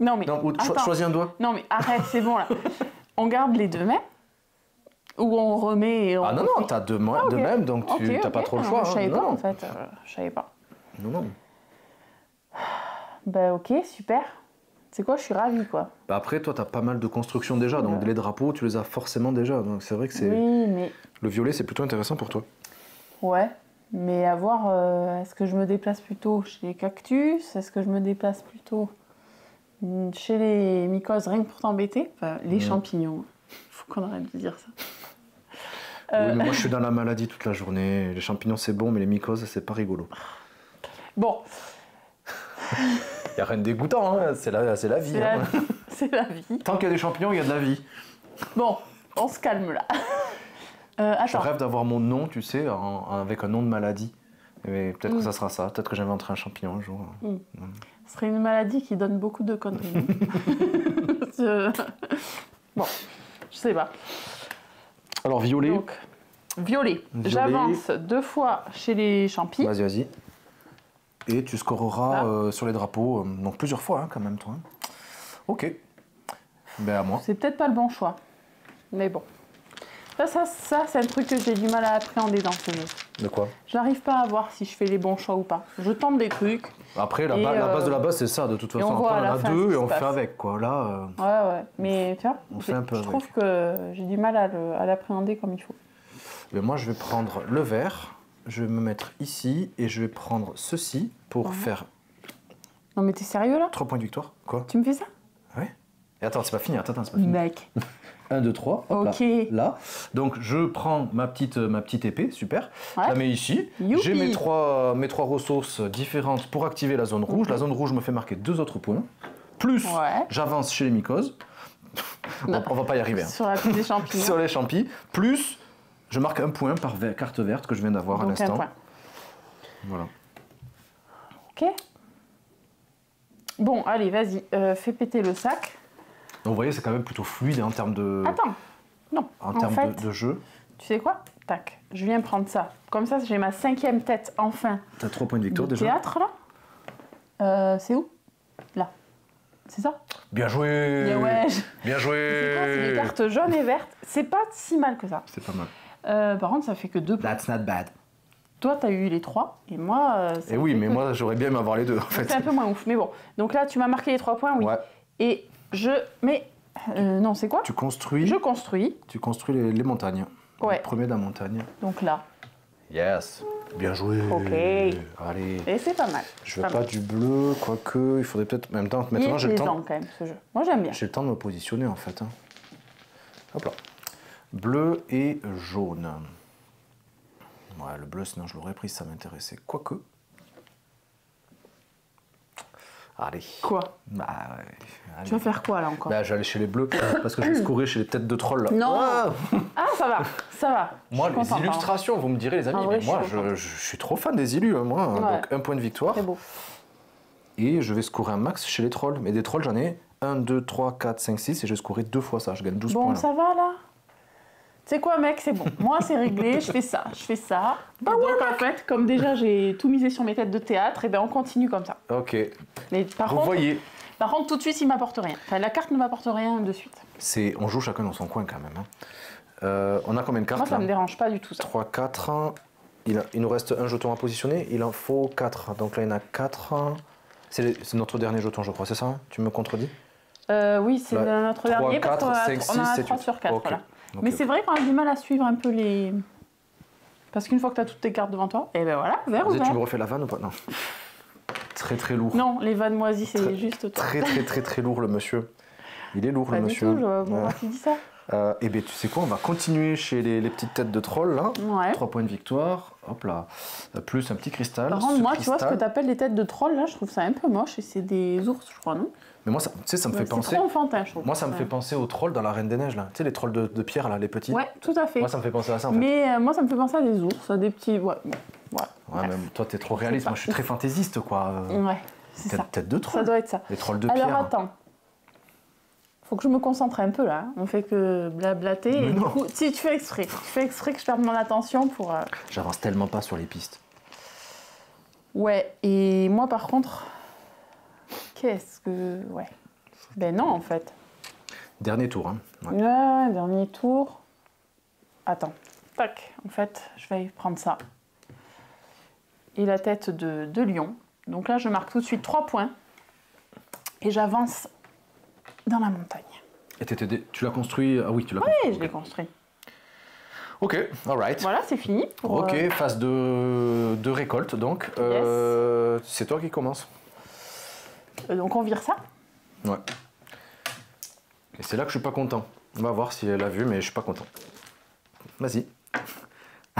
Non, mais... Non, choisis un doigt. Non, mais arrête, c'est bon, là. On garde les deux mains? Ou on remet et on... Ah non, t'as deux mains de même, donc tu n'as pas trop le choix. Je savais pas, en fait. Je savais pas. Non. Bah ok, super. C'est quoi, je suis ravie, quoi. Bah après, toi, t'as pas mal de constructions déjà, donc les drapeaux, tu les as forcément déjà. Donc c'est vrai que c'est... Oui, mais... Le violet, c'est plutôt intéressant pour toi. Ouais, mais à voir, est-ce que je me déplace plutôt chez les cactus? Est-ce que je me déplace plutôt chez les mycoses, rien que pour t'embêter? Enfin, les champignons. Faut qu'on arrête de dire ça. Oui, mais moi, je suis dans la maladie toute la journée. Les champignons, c'est bon, mais les mycoses, c'est pas rigolo. Bon. Il n'y a rien de dégoûtant, hein. C'est la vie. C'est la vie. Tant qu'il y a des champignons, il y a de la vie. Bon, on se calme là. Je rêve d'avoir mon nom, tu sais, avec un nom de maladie. Peut-être que ça sera ça. Peut-être que j'inventerai un champignon un jour. Ce serait une maladie qui donne beaucoup de conneries. Bon, je sais pas. Alors, violet. Donc, violet. J'avance 2 fois chez les champis. Vas-y. Et tu scoreras sur les drapeaux, donc plusieurs fois hein, quand même, toi. Ok. Ben à moi. C'est peut-être pas le bon choix. Mais bon. Ça c'est un truc que j'ai du mal à appréhender dans ce jeu. De quoi? J'arrive pas à voir si je fais les bons choix ou pas. Je tente des trucs. Après, la base de la base, c'est ça, de toute façon. Après, on en a 2 et on fait avec, quoi. Là, ouais. Mais tu vois, je trouve que j'ai du mal à l'appréhender comme il faut. Mais moi, je vais prendre le vert, je vais me mettre ici et je vais prendre ceci pour faire... Non, mais t'es sérieux, là? 3 points de victoire. Quoi? Tu me fais ça? Ouais. Et attends, c'est pas fini. Attends, c'est pas fini. Mec. 1, 2, 3. Hop, ok. Là. Donc, je prends ma petite épée, super. Ouais. Je la mets ici. J'ai mes trois ressources différentes pour activer la zone rouge. La zone rouge me fait marquer 2 autres points. Plus, j'avance chez les mycoses. On va pas y arriver. Hein. Sur la petite des champignons. Sur les champis. Plus, je marque 1 point par carte verte que je viens d'avoir à l'instant. 1 point. Voilà. Ok. Bon, allez, vas-y. Fais péter le sac. Donc, vous voyez, c'est quand même plutôt fluide en termes de... Attends. Non. En termes de jeu. Tu sais quoi? Tac. Je viens prendre ça. Comme ça, j'ai ma 5e tête, enfin. T'as 3 points de victoire déjà. Théâtre, là? C'est où? Là. C'est ça? Bien joué. Bien joué. C'est quoi? C'est des cartes jaunes et vertes. C'est pas si mal que ça. C'est pas mal. Par contre, ça fait que 2 points. That's not bad. toi, tu as eu les 3 et moi... et oui, mais moi, j'aurais bien aimé avoir les 2 en fait. C'est un peu moins ouf, mais bon. Donc là, tu m'as marqué les 3 points, oui. Ouais. Et je... Mais... non, c'est quoi? Tu construis... Je construis. Tu construis les montagnes. Ouais. Le premier de la montagne. Donc là. Yes. Bien joué. Ok. Allez. Et c'est pas mal. Je veux pas du bleu, quoique, il faudrait peut-être... En même temps, maintenant, j'ai le temps... quand même, ce jeu. Moi, j'aime bien. J'ai le temps de me positionner, en fait. Hein. Hop là. Bleu et jaune. Ouais, le bleu, sinon je l'aurais pris si ça m'intéressait. Quoique. Allez. Quoi? Bah ouais. Allez. Tu vas faire quoi là encore? Bah, je vais aller chez les bleus parce que je vais scorer chez les têtes de troll là. Non. Ah, ça va, ça va. Moi, les illustrations, vous me direz, les amis, vrai, mais moi, je suis trop fan des illus, hein, moi. Ouais. Donc, un point de victoire. C'est beau. Et je vais scorer un max chez les trolls. Mais des trolls, j'en ai 1, 2, 3, 4, 5, 6. Et je vais scorer 2 fois ça. Je gagne 12 points. Bon, là. ça va là? Tu sais quoi, mec, c'est bon. Moi, c'est réglé, je fais ça, je fais ça. Bah donc, ouais, en fait, comme déjà j'ai tout misé sur mes têtes de théâtre, et ben on continue comme ça. Ok. Mais par Vous contre, voyez. Par contre, tout de suite, il m'apporte rien. Enfin, la carte ne m'apporte rien de suite. On joue chacun dans son coin quand même. Hein. On a combien de cartes? Moi, ça là me dérange pas du tout ça. 3, 4. Il nous reste un jeton à positionner. Il en faut 4. Donc là, il y en a 4. C'est notre dernier jeton, je crois, c'est ça hein? Tu me contredis? Oui, c'est notre 3, dernier 4, parce 5, 6, qu'on a 7, 3 sur 4. Okay. Voilà. Okay. Mais c'est vrai qu'on a du mal à suivre un peu les... Parce qu'une fois que tu as toutes tes cartes devant toi, et ben voilà, vert ou vert. Tu me refais la vanne ou pas? Non. Très très lourd. Non, les vannes moisies, c'est juste toi. Très lourd le monsieur. Il est lourd pas le monsieur. Pas du tout, je vois qui dit ça. Eh bien, tu sais quoi, on va continuer chez les petites têtes de troll, là. Ouais. 3 points de victoire, hop là. Plus un petit cristal. Par contre, moi, tu vois, ce que tu appelles les têtes de troll, là, je trouve ça un peu moche, et c'est des ours, je crois, non? Mais moi, tu sais, ça me fait penser... C'est trop enfantin, je trouve. Moi, ça me fait penser aux trolls dans la Reine des Neiges, là. Tu sais, les trolls de pierre, là, les petits. Ouais, tout à fait. Moi, ça me fait penser à ça, en fait. Mais moi, ça me fait penser à des ours, à des petits... Ouais, ouais mais toi, t'es trop réaliste. Moi, je suis très fantaisiste, quoi. Ouais, c'est ça. Tête de troll. Ça doit être ça. Les trolls de pierre. Alors, attends. Faut que je me concentre un peu là, on fait que blablater. Et du coup, si tu fais exprès, que je perde mon attention pour. J'avance tellement pas sur les pistes. Ouais, et moi par contre, qu'est-ce que. Ouais. Ben non en fait. Dernier tour, hein. Ouais, dernier tour. Attends, tac, en fait, je vais prendre ça. Et la tête de lion. Donc là, je marque tout de suite 3 points. Et j'avance dans la montagne. Et tu l'as construit? Ah oui, tu l'as construit. Oui, je l'ai construit. Ok, alright. Voilà, c'est fini. Ok, phase de récolte donc. Yes. C'est toi qui commence. Donc on vire ça. Ouais. Et c'est là que je suis pas content. On va voir si elle a vu, mais je suis pas content. Vas-y.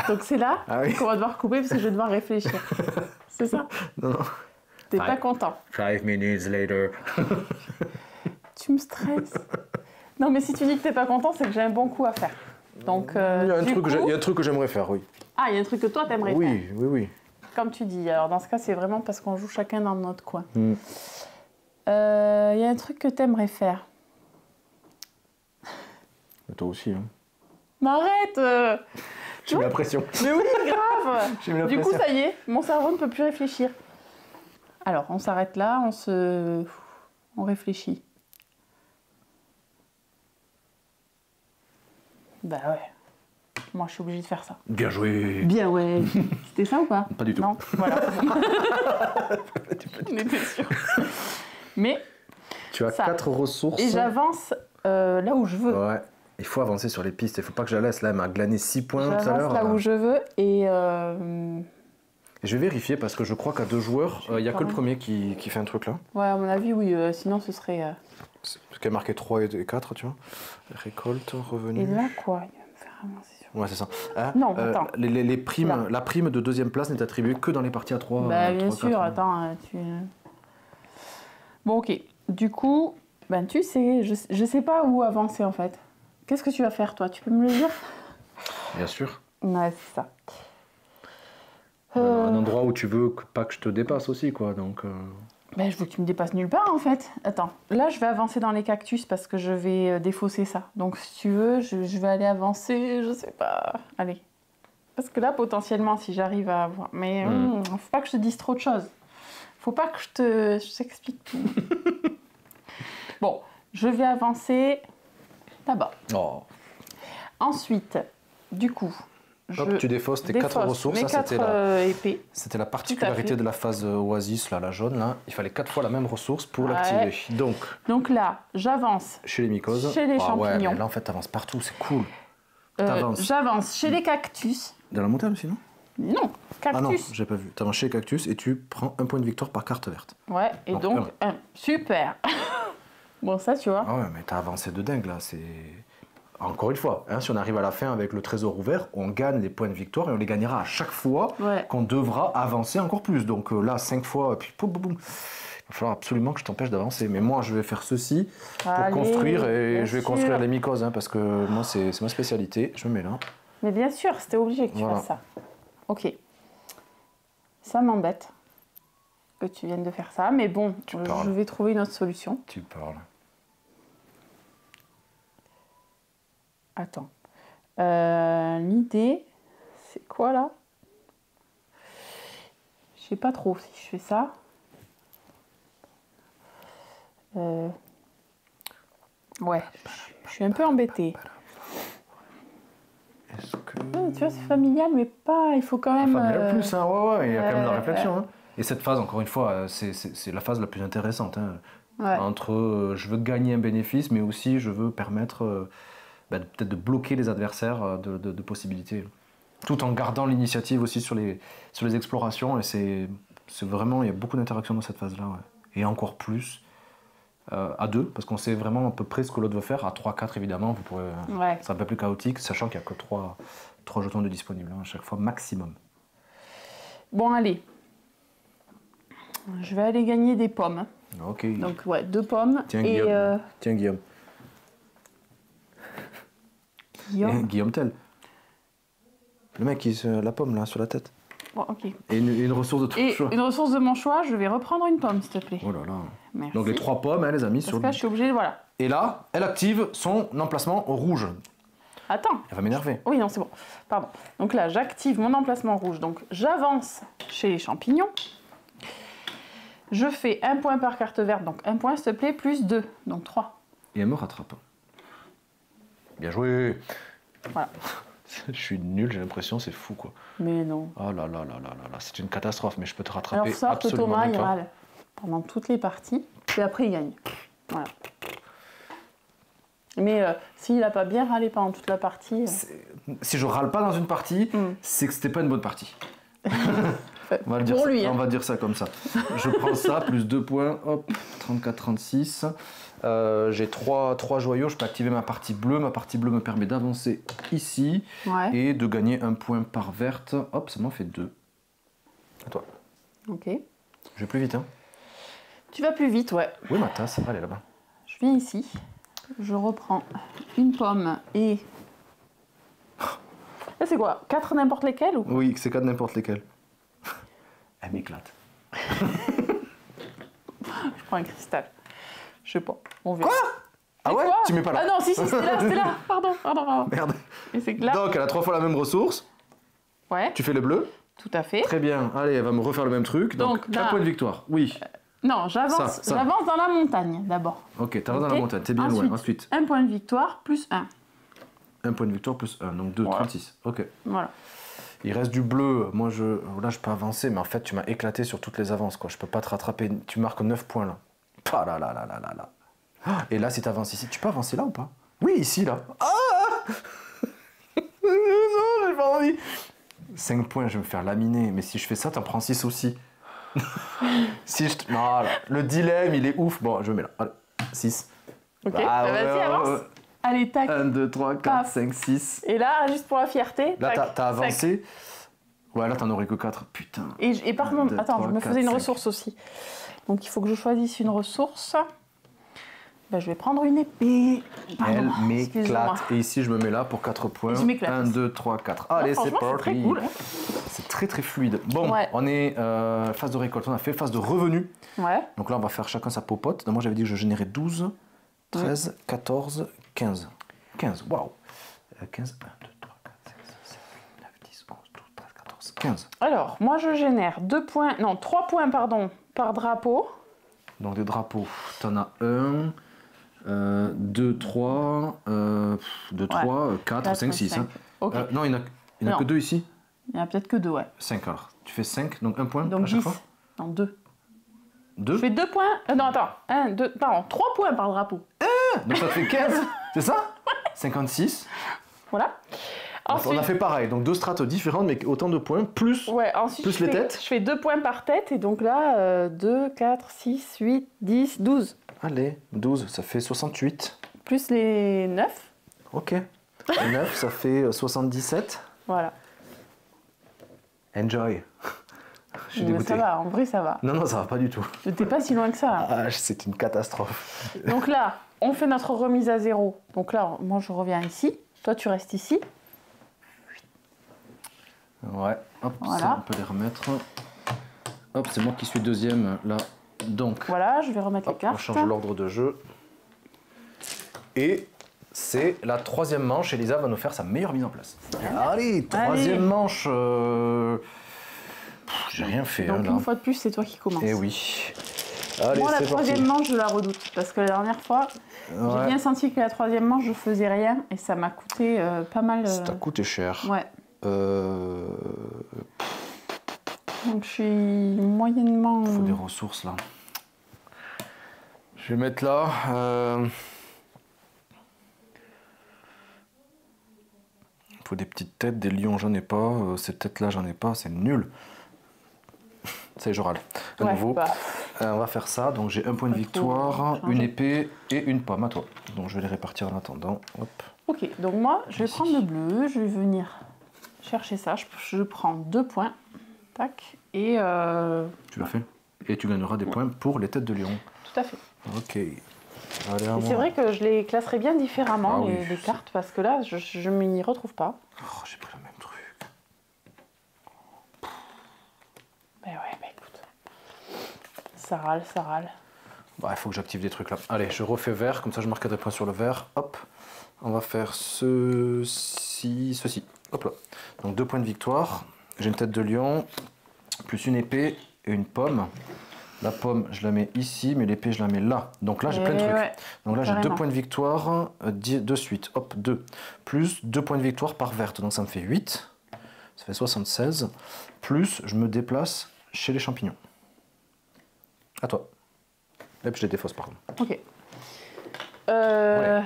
Donc c'est là qu'on va devoir couper parce que je vais devoir réfléchir. C'est ça? Non, non. T'es pas content. 5 minutes later. Tu me stresses. Non, mais si tu dis que t'es pas content, c'est que j'ai un bon coup à faire. Donc, il y a un truc que j'aimerais faire, oui. Ah, il y a un truc que toi t'aimerais faire. Oui, oui, oui. Comme tu dis. Alors dans ce cas, c'est vraiment parce qu'on joue chacun dans notre coin. Mm. Il y a un truc que t'aimerais faire. Et toi aussi, hein. Mais arrête J'ai mis la pression. Mais oui, grave. J'ai mis la Du pression. coup, ça y est, mon cerveau ne peut plus réfléchir. Alors, on s'arrête là, on réfléchit. Bah ouais. Moi, je suis obligée de faire ça. Bien joué. Bien ouais. C'était ça ou pas? Pas du tout. Non, voilà. On était sûr. Mais tu as 4 ressources. Et j'avance là où je veux. Ouais. Il faut avancer sur les pistes. Il ne faut pas que je la laisse. Là, elle m'a glané 6 points tout à l'heure. J'avance là où je veux et... Je vais vérifier parce que je crois qu'à 2 joueurs, il n'y a que le premier qui fait un truc là. Ouais, à mon avis, oui. Sinon, ce serait... Parce qu'elle marquait 3 et 4, tu vois. Récolte, revenu. Et là, quoi? Il va me faire avancer sur... Ouais, c'est ça. Hein, non, attends. Les primes, la prime de 2e place n'est attribuée que dans les parties à 3. Bah, bien 3, sûr, 4, attends. Bon, ok. Du coup, ben, tu sais, je sais pas où avancer en fait. Qu'est-ce que tu vas faire, toi? Tu peux me le dire? Bien sûr. Ouais, c'est ça. Un endroit où tu veux pas que je te dépasse aussi, quoi. Donc, Ben, je veux que tu me dépasses nulle part, en fait. Attends, là, je vais avancer dans les cactus parce que je vais défausser ça. Donc, si tu veux, je vais aller avancer, je sais pas. Allez. Parce que là, potentiellement, si j'arrive à avoir... Mais faut pas que je te dise trop de choses. Faut pas que je t'explique tout. Bon, je vais avancer là-bas. Oh. Ensuite, du coup, Hop, tu défausses tes 4 ressources. C'était la particularité de la phase Oasis, là, la jaune. Là. Il fallait 4 fois la même ressource pour l'activer. Donc là, j'avance chez les mycoses. Chez les champignons. Ouais, mais là, en fait, tu avances partout, c'est cool. J'avance chez les cactus. Dans la montagne aussi, non? Non, cactus. Ah non, j'ai pas vu. Tu avances chez les cactus et tu prends un point de victoire par carte verte. Ouais, et donc, super. Bon, ça, tu vois. Ah ouais, mais t'as avancé de dingue, là. C'est... Encore une fois, hein, si on arrive à la fin avec le trésor ouvert, on gagne les points de victoire et on les gagnera à chaque fois qu'on devra avancer encore plus. Donc là, 5 fois, et puis boum, boum, boum. Il va falloir absolument que je t'empêche d'avancer. Mais moi, je vais faire ceci pour construire et je vais construire les mycoses, hein, parce que moi, c'est ma spécialité. Je me mets là. Mais bien sûr, c'était obligé que tu fasses ça. Ok. Ça m'embête que tu viennes de faire ça, mais bon, je vais trouver une autre solution. Tu parles. Attends. L'idée, c'est quoi là? Je sais pas trop si je fais ça. Ouais, je suis un peu embêtée. Est-ce que... tu vois, c'est familial, mais pas... Il faut quand même... Familial plus, hein, ouais, il y a quand même de la réflexion. Hein. Et cette phase, encore une fois, c'est la phase la plus intéressante. Hein. Entre je veux gagner un bénéfice, mais aussi je veux permettre... peut-être de bloquer les adversaires de possibilités. Tout en gardant l'initiative aussi sur les explorations. Et c'est vraiment, il y a beaucoup d'interactions dans cette phase-là. Ouais. Et encore plus à 2, parce qu'on sait vraiment à peu près ce que l'autre veut faire. À 3, 4, évidemment, vous pourrez, c'est un peu plus chaotique, sachant qu'il n'y a que 3 jetons de disponibles, hein, à chaque fois, maximum. Bon, allez. Je vais aller gagner des pommes. Ok. Donc, 2 pommes. Tiens, Guillaume. Tiens, Guillaume. Guillaume Tell. Le mec qui a la pomme là sur la tête. Bon, ok. Et une ressource de ton choix. Une ressource de mon choix, je vais reprendre une pomme, s'il te plaît. Oh là là. Merci. Donc les 3 pommes, elle les a mis sur. Parce que là, je suis obligée, voilà. Et là, elle active son emplacement rouge. Attends. Elle va m'énerver. Oui, non, c'est bon. Pardon. Donc là, j'active mon emplacement rouge. Donc j'avance chez les champignons. Je fais 1 point par carte verte. Donc 1 point, s'il te plaît, plus 2. Donc 3. Et elle me rattrape. Bien joué. Voilà. Je suis nul, j'ai l'impression, c'est fou quoi. Mais non. Oh là là là là là là, c'est une catastrophe, mais je peux te rattraper. Alors, faut savoir que absolument Thomas, il râle pendant toutes les parties, et après il gagne. Voilà. Mais s'il n'a pas bien râlé pendant toute la partie... Si je râle pas dans une partie, c'est que c'était pas une bonne partie. On va dire pour lui. On va dire ça comme ça. Je prends ça, plus 2 points, hop, 34, 36. J'ai 3 joyaux, je peux activer ma partie bleue. Ma partie bleue me permet d'avancer ici et de gagner 1 point par verte. Hop, ça m'en fait 2. À toi. Ok. Je vais plus vite, hein. Tu vas plus vite, ouais. Oui, ma tasse, elle est là-bas. Je viens ici, je reprends une pomme et... Là, c'est quoi? 4 n'importe lesquels ou quoi? Oui, c'est 4 n'importe lesquels. Elle m'éclate. Je prends un cristal. Je sais pas, on verra. Quoi? Ah ouais? Tu mets pas là? Ah non, si, c'était là, Pardon. Merde. Et c'est que là... Donc, elle a 3 fois la même ressource. Ouais. Tu fais le bleu. Tout à fait. Très bien. Allez, elle va me refaire le même truc. Donc 4 points de victoire. Oui. Non, j'avance dans la montagne d'abord. Ok, t'avances dans la montagne, t'es bien loin. Ensuite, 1 point de victoire plus 1. 1 point de victoire plus 1, donc 2, 36. Ok. Voilà. Il reste du bleu. Moi, là, je peux avancer, mais en fait, tu m'as éclaté sur toutes les avances, quoi. Je peux pas te rattraper. Tu marques 9 points, là. Ah là là là là là là. Et là, si tu avances ici, tu peux avancer là ou pas? Oui, ici, là. Ah non, j'ai pas envie. 5 points, je vais me faire laminer. Mais si je fais ça, t'en prends 6 aussi. Si je... Non, là, le dilemme, il est ouf. Bon, je me mets là. Allez, 6. Ok, vas-y, avance. Allez, tac. 1, 2, 3, 4, 5, 6. Et là, juste pour la fierté. Là, t'as avancé. Ouais, là, t'en aurais que 4. Putain. Et par contre, attends, je me faisais une ressource aussi. Donc, il faut que je choisisse une ressource. Ben, je vais prendre une épée. Elle m'éclate. Et ici, je me mets là pour 4 points. 1, 2, 3, 4. Allez, c'est parti. Cool, hein. C'est très très fluide. Bon, on est phase de récolte. On a fait phase de revenu. Ouais. Donc là, on va faire chacun sa popote. Donc, moi, j'avais dit que je générais 12, 13, 14, 15. 15, waouh. 15, 1, 2, 3, 4, 5, 6, 7, 8, 9, 10, 11, 12, 13, 14, 15. Alors, moi, je génère 3 points, pardon, par drapeau. Donc, des drapeaux, t'en as 1... 2, 3, 4, 5, 6. Hein. Okay. Non, il y en a... Il n'y en a que 2 ici? Il n'y en a peut-être que 2, ouais. 5 alors. Tu fais 5, donc 1 point donc à chaque 10. fois? Non, 2. 2? Je fais 2 points. Non, attends. 1, 2, pardon, 3 points par drapeau. Donc ça fait 15, c'est ça? 56. Voilà. Ensuite, on a fait pareil, donc 2 strates différentes, mais autant de points, plus, ensuite, plus les têtes. Je fais 2 points par tête, et donc là, 2, 4, 6, 8, 10, 12. Allez, 12, ça fait 68. Plus les 9. Ok. Les 9, ça fait 77. Voilà. Enjoy. Je suis dégoûté. Ça va, en vrai, ça va. Non, ça va pas du tout. T'es pas si loin que ça. Ah, c'est une catastrophe. Donc là, on fait notre remise à 0. Donc là, moi, je reviens ici. Toi, tu restes ici. Ouais, hop, voilà. Ça, on peut les remettre. Hop, c'est moi qui suis deuxième, là. Donc, voilà, je vais remettre les cartes. On change l'ordre de jeu. Et c'est la 3e manche. Elisa va nous faire sa meilleure mise en place. Allez, 3e manche. J'ai rien fait. Donc, là. Une fois de plus, c'est toi qui commence. Eh oui. Allez, moi, la 3e manche, je la redoute. Parce que la dernière fois, j'ai bien senti que la 3e manche, je faisais rien. Et ça m'a coûté pas mal. Ça t'a coûté cher. Ouais. Donc, je suis moyennement. Il faut des ressources, là. Je vais mettre là. Il faut des petites têtes, des lions, j'en ai pas. Ces têtes-là, j'en ai pas. C'est nul. Ça y est, je râle. À nouveau. On va faire ça. Donc, j'ai 1 point de victoire, une épée et une pomme à toi. Donc, je vais les répartir en attendant. Hop. Ok, donc moi, je vais prendre le bleu. Je vais venir chercher ça. Je prends 2 points. Tac. Et. Tu l'as fait. Et tu gagneras des points pour les têtes de lion. Tout à fait. Ok. C'est vrai que je les classerais bien différemment, les cartes, parce que là, je ne m'y retrouve pas. Oh, j'ai pris le même truc. Ben ouais, écoute. Ça râle, ça râle. Bah, il faut que j'active des trucs là. Allez, je refais vert, comme ça je marque des points sur le vert. Hop. On va faire ceci. Hop là. Donc 2 points de victoire. J'ai une tête de lion, plus une épée et une pomme. La pomme, je la mets ici, mais l'épée, je la mets là. Donc là, j'ai plein de trucs. Ouais, donc là, j'ai 2 points de victoire de suite. Hop, 2. Plus 2 points de victoire par verte. Donc ça me fait 8. Ça fait 76. Plus, je me déplace chez les champignons. À toi. Et puis je les défausse par contre. Ok. Ouais.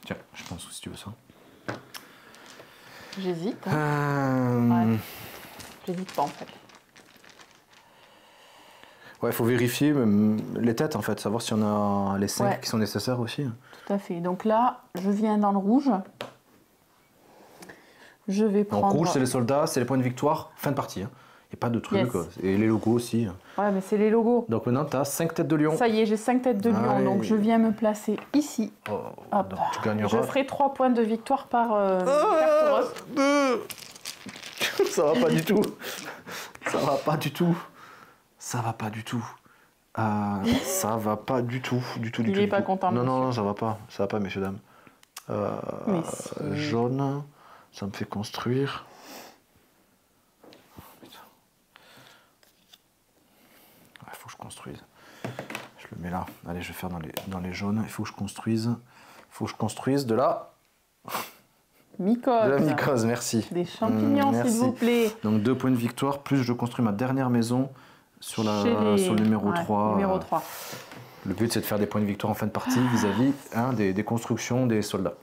Tiens, je pense que si tu veux ça. J'hésite. Ouais. J'hésite pas en fait. Ouais, il faut vérifier les têtes en fait, savoir s'il y en a les 5 qui sont nécessaires aussi. Tout à fait. Donc là, je viens dans le rouge. Je vais prendre... Donc rouge, c'est les soldats, c'est les points de victoire, fin de partie. Hein. Il n'y a pas de truc. Et les logos aussi. Ouais, mais c'est les logos. Donc maintenant, tu as 5 têtes de lion. Ça y est, j'ai 5 têtes de lion. Donc je viens me placer ici. Hop. Donc tu gagneras. Je ferai 3 points de victoire par carte rose. Ça va pas du tout. Ça va pas du tout. Ça va pas du tout. Ça va pas du tout. Il est pas content. Non, ça va pas. Ça va pas, messieurs, dames. Jaune, ça me fait construire. Il faut que je construise. Je le mets là. Allez, je vais faire dans les jaunes. Il faut que je construise. Il faut que je construise de la... mycose. De la mycose, merci. Des champignons, s'il vous plaît. Donc 2 points de victoire, plus je construis ma dernière maison sur le numéro 3. Numéro 3. Le but, c'est de faire des points de victoire en fin de partie vis-à-vis des constructions des soldats.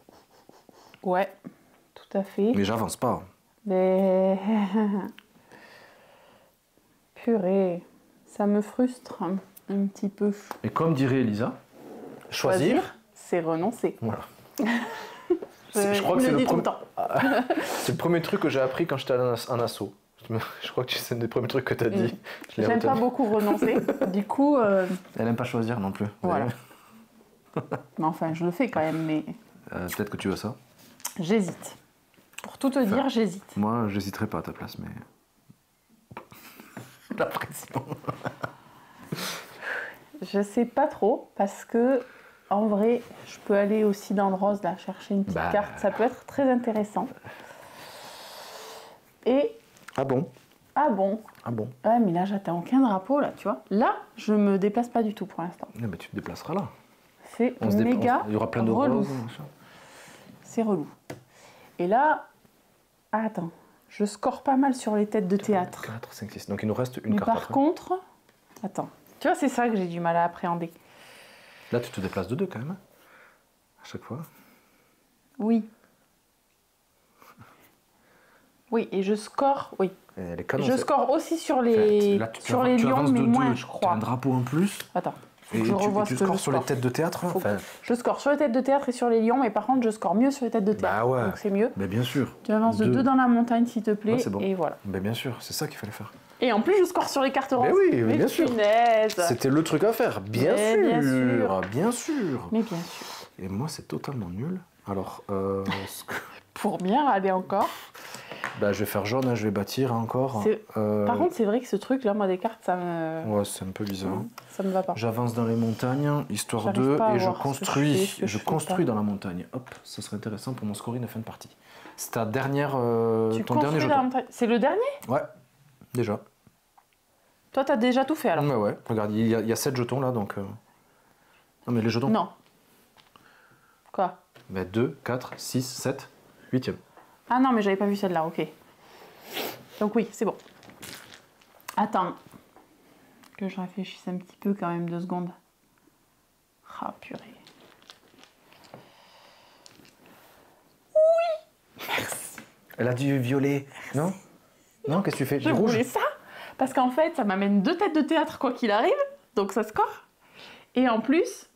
Ouais, tout à fait. Mais j'avance pas. Mais... Purée, ça me frustre un petit peu. Et comme dirait Elisa, choisir c'est renoncer. Voilà. Je crois que c'est le premier truc que j'ai appris quand j'étais en asso. Je crois que c'est un des premiers trucs que tu as dit. J'aime pas beaucoup renoncer. Du coup... Elle aime pas choisir non plus. Voilà. Mais enfin, je le fais quand même, mais... Peut-être que tu veux ça. J'hésite. Pour tout te dire, j'hésite. Moi, j'hésiterai pas à ta place, mais... La pression. Je sais pas trop, parce que... En vrai, je peux aller aussi dans le rose, là, chercher une petite carte. Ça peut être très intéressant. Et... Ah bon? Ah bon? Ah bon? Ouais, mais là, j'atteins aucun drapeau, là, tu vois. Là, je me déplace pas du tout pour l'instant. Non, mais tu te déplaceras là. C'est méga il y aura plein de relou. roses. C'est relou. Et là, Ah, attends, je score pas mal sur les têtes de théâtre. 4, 5, 6. Donc il nous reste une mais carte. Par contre, attends, tu vois, c'est ça que j'ai du mal à appréhender. Là, tu te déplaces de 2 quand même, à chaque fois. Oui. Oui, et je score, oui. Je score aussi sur les, sur les lions, mais moins, je crois. Tu as un drapeau en plus. Attends. Et tu scores sur les têtes de théâtre là, enfin... Je score sur les têtes de théâtre et sur les lions, mais par contre, je score mieux sur les têtes de théâtre. Bah ouais. Donc c'est mieux. Mais bien sûr. Tu avances de 2 dans la montagne, s'il te plaît. Ouais, bon. Et voilà. Mais bien sûr, c'est ça qu'il fallait faire. Et en plus, je score sur les cartes roses. Mais oui, mais bien sûr. C'était le truc à faire. Bien sûr. Bien sûr. Mais bien sûr. Et moi, c'est totalement nul. Alors, pour bien aller encore. Bah, je vais faire jaune, hein, je vais bâtir hein, encore. Par contre, c'est vrai que ce truc-là, moi, des cartes, ça me... Ouais, c'est un peu bizarre. Ça me va pas. J'avance dans les montagnes, histoire de... Et je construis dans la montagne. Hop, ça serait intéressant pour mon scoring de fin de partie. C'est ta dernière... ton dernier jeu. C'est le dernier? Ouais, déjà. Toi, t'as déjà tout fait, alors? Ouais. Regarde, il y a 7 jetons, là, donc... Non, mais les jetons... Non. Quoi? Bah, 2, 4, 6, 7, 8e. Ah non, mais j'avais pas vu celle-là, ok. Donc oui, c'est bon. Attends. Que je réfléchisse un petit peu quand même 2 secondes. Ah, purée. Oui. Merci. Elle a du violet. Non? Non, qu'est-ce que tu fais? Je voulais ça. Parce qu'en fait, ça m'amène 2 têtes de théâtre quoi qu'il arrive. Donc ça score. Et en plus...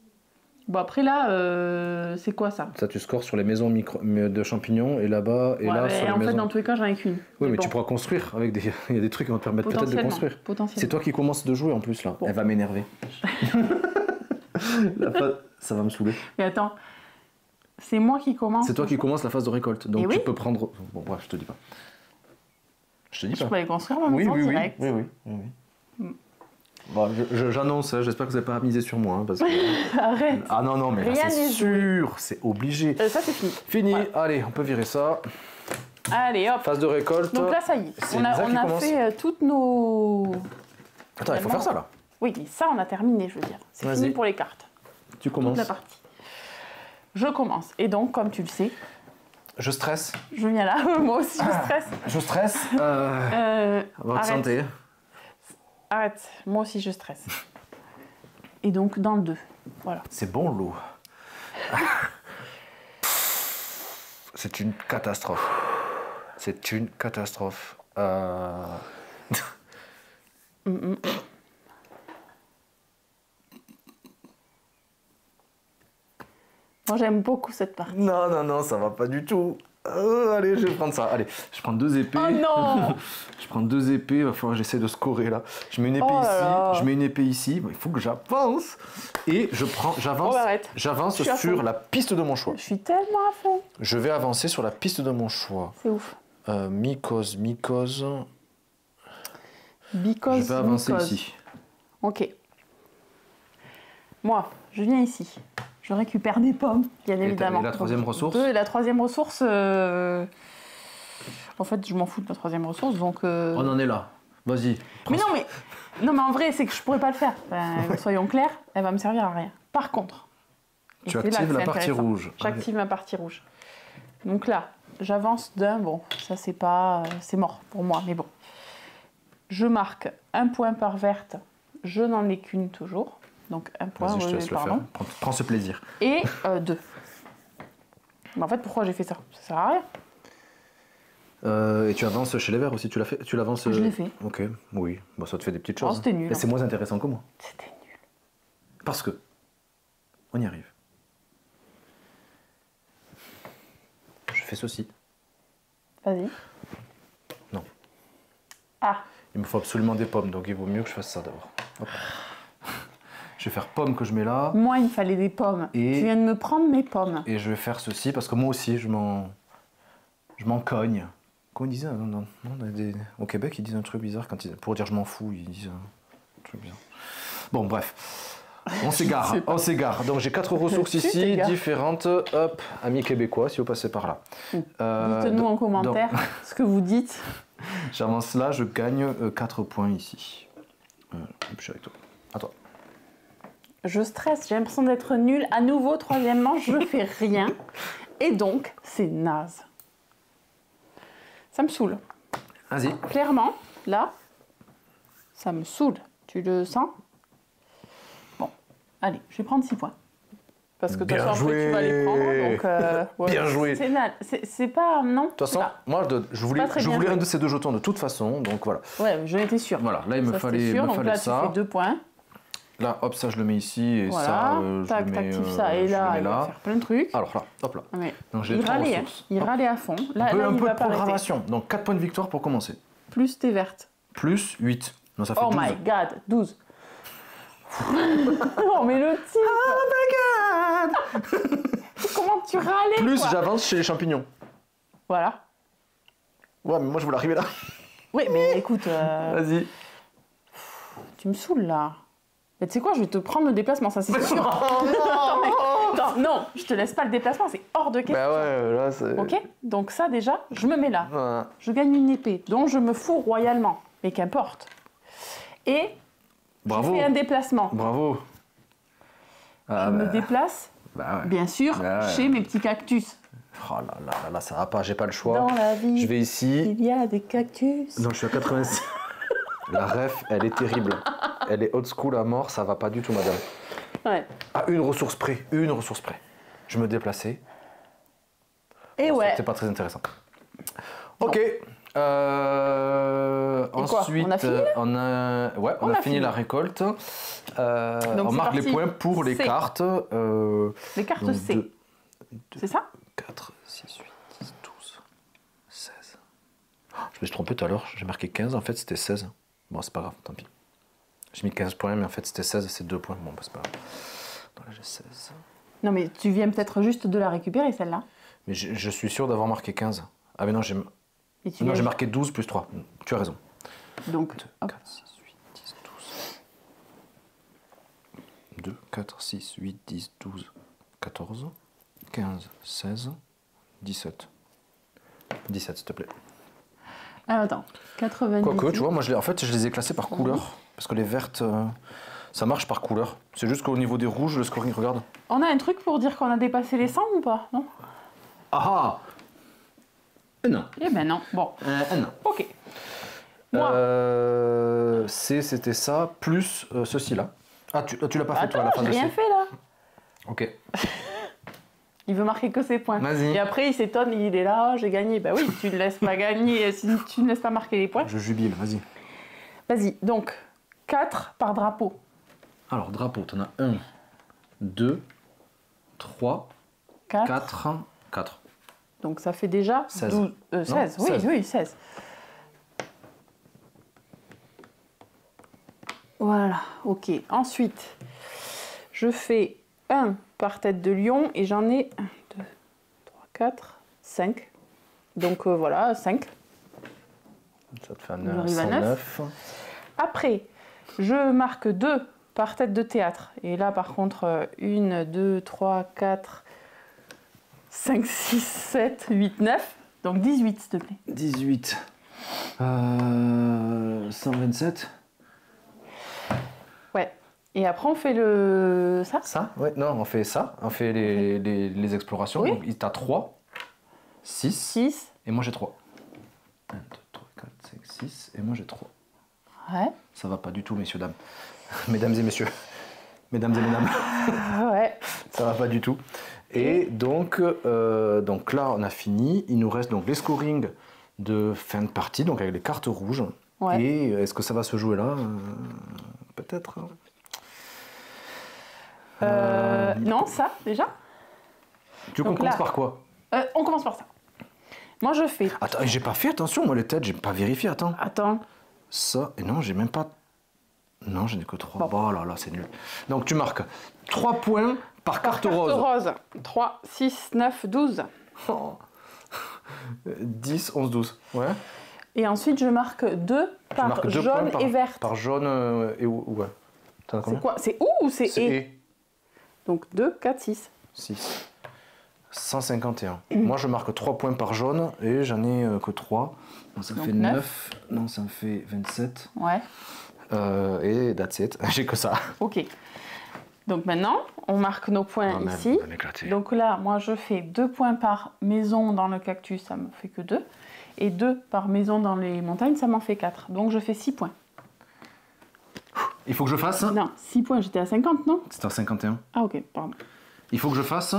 Bon, après là, c'est quoi ça? Ça, tu scores sur les maisons de champignons et là-bas et là sur les maisons. En fait, dans tous les cas, j'en ai qu'une. Oui, mais bon. Tu pourras construire avec des... Il y a des trucs qui vont te permettre peut-être de construire. C'est toi qui commences de jouer en plus là. Bon. Elle va m'énerver. Ça va me saouler. Mais attends, c'est moi qui commence. C'est toi qui commence la phase de récolte. Donc tu peux prendre... Bon, bref, je te dis pas. Je te dis pas. Je peux aller construire ma maison direct. Oui. Bon, j'annonce, hein, j'espère que vous n'avez pas misé sur moi. Hein, parce que... Arrête. Ah non, mais c'est sûr, c'est obligé. Ça, c'est fini. Fini, voilà. Allez, on peut virer ça. Allez, hop. Phase de récolte. Donc là, ça y est. On a fait toutes nos... Attends, il faut faire ça, là. Oui, ça, on a terminé, je veux dire. C'est fini pour les cartes. Tu commences. Toute la partie. Je commence. Et donc, comme tu le sais... Je stresse. Je viens là. Moi aussi, je stresse. Je stresse. Votre santé. Arrête, moi aussi je stresse. Et donc dans le 2, voilà. C'est bon l'eau. C'est une catastrophe. C'est une catastrophe. Moi j'aime beaucoup cette partie. Non, ça va pas du tout. Allez, je vais prendre ça. Allez, je prends 2 épées. Oh non. Je prends 2 épées. Il va falloir que j'essaie de scorer là. Je mets une épée ici. Je mets une épée ici. Il faut que j'avance. Et j'avance sur la piste de mon choix. Je suis tellement à fond. Je vais avancer sur la piste de mon choix. C'est ouf. Mycose. Je vais avancer ici. Ok. Moi, je viens ici. Je récupère des pommes, bien évidemment. Et la troisième ressource? Et la troisième ressource... En fait, je m'en fous de la troisième ressource, donc... On en est là. Vas-y. Mais non, mais en vrai, c'est que je pourrais pas le faire. Soyons clairs, elle va me servir à rien. Par contre... Tu actives la partie rouge. J'active ma partie rouge. Donc là, j'avance d'un... Bon, ça c'est pas... C'est mort pour moi, mais bon. Je marque 1 point par verte. Je n'en ai qu'une toujours. Donc 1 point, je te laisse le faire. Prends ce plaisir. Et 2. Mais en fait, pourquoi j'ai fait ça? Ça sert à rien. Et tu avances chez les verts aussi, tu l'avances... Je l'ai fait. Ok, oui. Bon, ça te fait des petites choses. C'était nul. Et c'est moins intéressant que moi. C'était nul. Parce que... On y arrive. Je fais ceci. Vas-y. Non. Ah. Il me faut absolument des pommes, donc il vaut mieux que je fasse ça d'abord. Je vais faire pommes que je mets là. Moi, il me fallait des pommes. Et tu viens de me prendre mes pommes. Et je vais faire ceci parce que moi aussi, je m'en cogne. Comment ils disent au Québec, ils disent un truc bizarre pour dire je m'en fous, ils disent un truc bizarre. Bon, bref. On s'égare, Donc j'ai 4 ressources ici, différentes. Hop, amis québécois, si vous passez par là. Dites-nous en commentaire ce que vous dites. J'avance là, je gagne 4 points ici. Je suis avec toi. À toi. Je stresse, j'ai l'impression d'être nulle. À nouveau, troisièmement, je fais rien. Et donc, c'est naze. Ça me saoule. Vas-y. Clairement, là, ça me saoule. Tu le sens? Bon, allez, je vais prendre 6 points. Parce que de toute façon, après, tu vas les prendre. Donc, bien joué. C'est pas... Non. De toute façon, moi, je voulais un de ces 2 jetons de toute façon. Donc voilà. Ouais, j'en étais sûre. Voilà, là, il me fallait ça. Donc là, tu fais 2 points. Là, hop, ça, je le mets ici. Et voilà. ça, tac, t'actives ça. Et là, il va faire plein de trucs. Alors là, hop là. Ouais. Donc, j'ai 3 ressources. Il râlait à fond. Là, un peu de programmation. Donc 4 points de victoire pour commencer. Plus t'es verte. Plus 8. Non, ça fait 12. Oh my god, 12. Non, mais le type. Oh my god. Comment tu râlais? Plus j'avance chez les champignons. Voilà. Ouais, mais moi, je voulais arriver là. Oui, mais écoute... Vas-y. Tu me saoules, là. Mais tu sais quoi, je vais te prendre le déplacement, ça c'est sûr. Non, je te laisse pas le déplacement, c'est hors de question. Bah ouais, là c'est... Ok, donc ça déjà, je me mets là. Ouais. Je gagne une épée, dont je me fous royalement, mais qu'importe. Et bravo. Je fais un déplacement. Bravo. Je me déplace, bien sûr, chez mes petits cactus. Oh là, ça va pas, j'ai pas le choix. Dans la vie, je vais ici. il y a des cactus. Donc je suis à 86. La ref, elle est terrible. Elle est old school à mort, ça va pas du tout, madame. Ouais. À une ressource près. Je me déplaçais. Et ouais. C'était pas très intéressant. Non. Ok. Ensuite, on a fini on a fini la récolte. On marque les points pour les cartes. Les cartes C. C'est ça? 4, 6, 8, 10, 12, 16. Je me suis trompé tout à l'heure, j'ai marqué 15, en fait c'était 16. Bon, c'est pas grave, tant pis. J'ai mis 15 points, mais en fait c'était 16, c'est 2 points. Bon, bah, c'est pas grave. Donc là j'ai 16. Non, mais tu viens peut-être juste de la récupérer, celle-là. Mais je suis sûr d'avoir marqué 15. Ah, mais non, j'ai marqué 12 plus 3. Tu as raison. Donc, 2, 4, 6, 8, 10, 12. 2, 4, 6, 8, 10, 12, 14, 15, 16, 17. 17, s'il te plaît. Ah, attends, 90. Quoique, tu vois, moi, en fait, je les ai classés par couleur. Parce que les vertes, ça marche par couleur. C'est juste qu'au niveau des rouges, le scoring, regarde. On a un truc pour dire qu'on a dépassé les 100 ou pas? Non? Ah non. Eh ben non. Bon. Non. Ok. Moi. C'était ça, plus ceci-là. Ah, tu l'as pas fait, toi, à la fin de j'ai rien fait, là. Ok. Il veut marquer que ses points. Vas-y. Et après, il s'étonne, il est là, j'ai gagné. Bah oui, tu ne laisses pas gagner, si tu ne laisses pas marquer les points. Je jubile, vas-y. Vas-y, donc, 4 par drapeau. Alors, drapeau, t'en as 1, 2, 3, 4. Donc, ça fait déjà 16. 12, 16. Non, oui, 16. Oui, 16. Voilà, ok. Ensuite, je fais 1 par tête de lion et j'en ai 1, 2, 3, 4, 5. Donc voilà, 5. Ça te fait 9. Après, je marque 2 par tête de théâtre. Et là, par contre, 1, 2, 3, 4, 5, 6, 7, 8, 9. Donc 18, s'il te plaît. 18. 127. Ouais. Et après, on fait le... ça? Ça? Ouais, non, on fait ça. On fait les explorations. Oui. Donc, t'as 3, 6. 6. Et moi, j'ai 3. 1, 2, 3, 4, 5, 6. Et moi, j'ai 3. Ouais. Ça va pas du tout, messieurs, dames. Mesdames et messieurs. Mesdames et mesdames. Ouais. Ça va pas du tout. Et donc là, on a fini. Il nous reste donc les scorings de fin de partie, donc avec les cartes rouges. Ouais. Et est-ce que ça va se jouer là? Peut-être. Non, ça, déjà. Tu veux qu'on commence par quoi? On commence par ça. Moi, je fais... Attends, j'ai pas fait, attention, moi les têtes, j'ai pas vérifié, attends. Attends. Ça, et non, j'ai même pas... Non, j'en ai que 3. Bon. Oh là là, c'est nul. Donc tu marques 3 points par carte rose. Carte rose. 3, 6, 9, 12. Oh. 10, 11, 12. Ouais. Et ensuite, je marque 2 par jaune et verte. Par jaune et ouais. C'est quoi? C'est ou c'est et? Donc 2, 4, 6. 6. 151. Moi, je marque 3 points par jaune et j'en ai que 3. Donc, ça fait 9. Non, ça me fait 27. Ouais. Et that's it. J'ai que ça. Ok. Donc maintenant, on marque nos points ici. Donc là, moi, je fais 2 points par maison dans le cactus, ça me fait que 2. et 2 par maison dans les montagnes, ça m'en fait 4. Donc je fais 6 points. Il faut que je fasse... Non, 6 points, j'étais à 50, non? C'était à 51. Ah ok, pardon. Il faut que je fasse...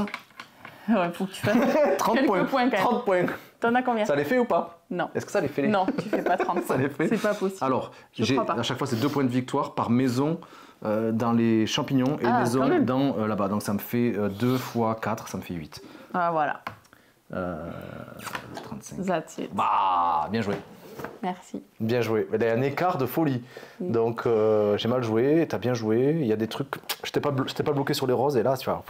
Ouais, faut que tu fasses 30 quelques points. points quand même. 30 points. T'en as combien? Ça les fait ou pas? Non. Est-ce que ça les fait? Non, tu fais pas 30 Ça les fait? C'est pas possible. Alors, crois pas. à chaque fois, c'est 2 points de victoire par maison dans les champignons et maison dans là-bas. Donc ça me fait 2 fois 4, ça me fait 8. Ah voilà. 35. That's it. Bah, bien joué. Merci. Bien joué. Il y a un écart de folie. Donc j'ai mal joué, t'as bien joué. Il y a des trucs... Je t'ai pas bloqué sur les roses et là, tu vois...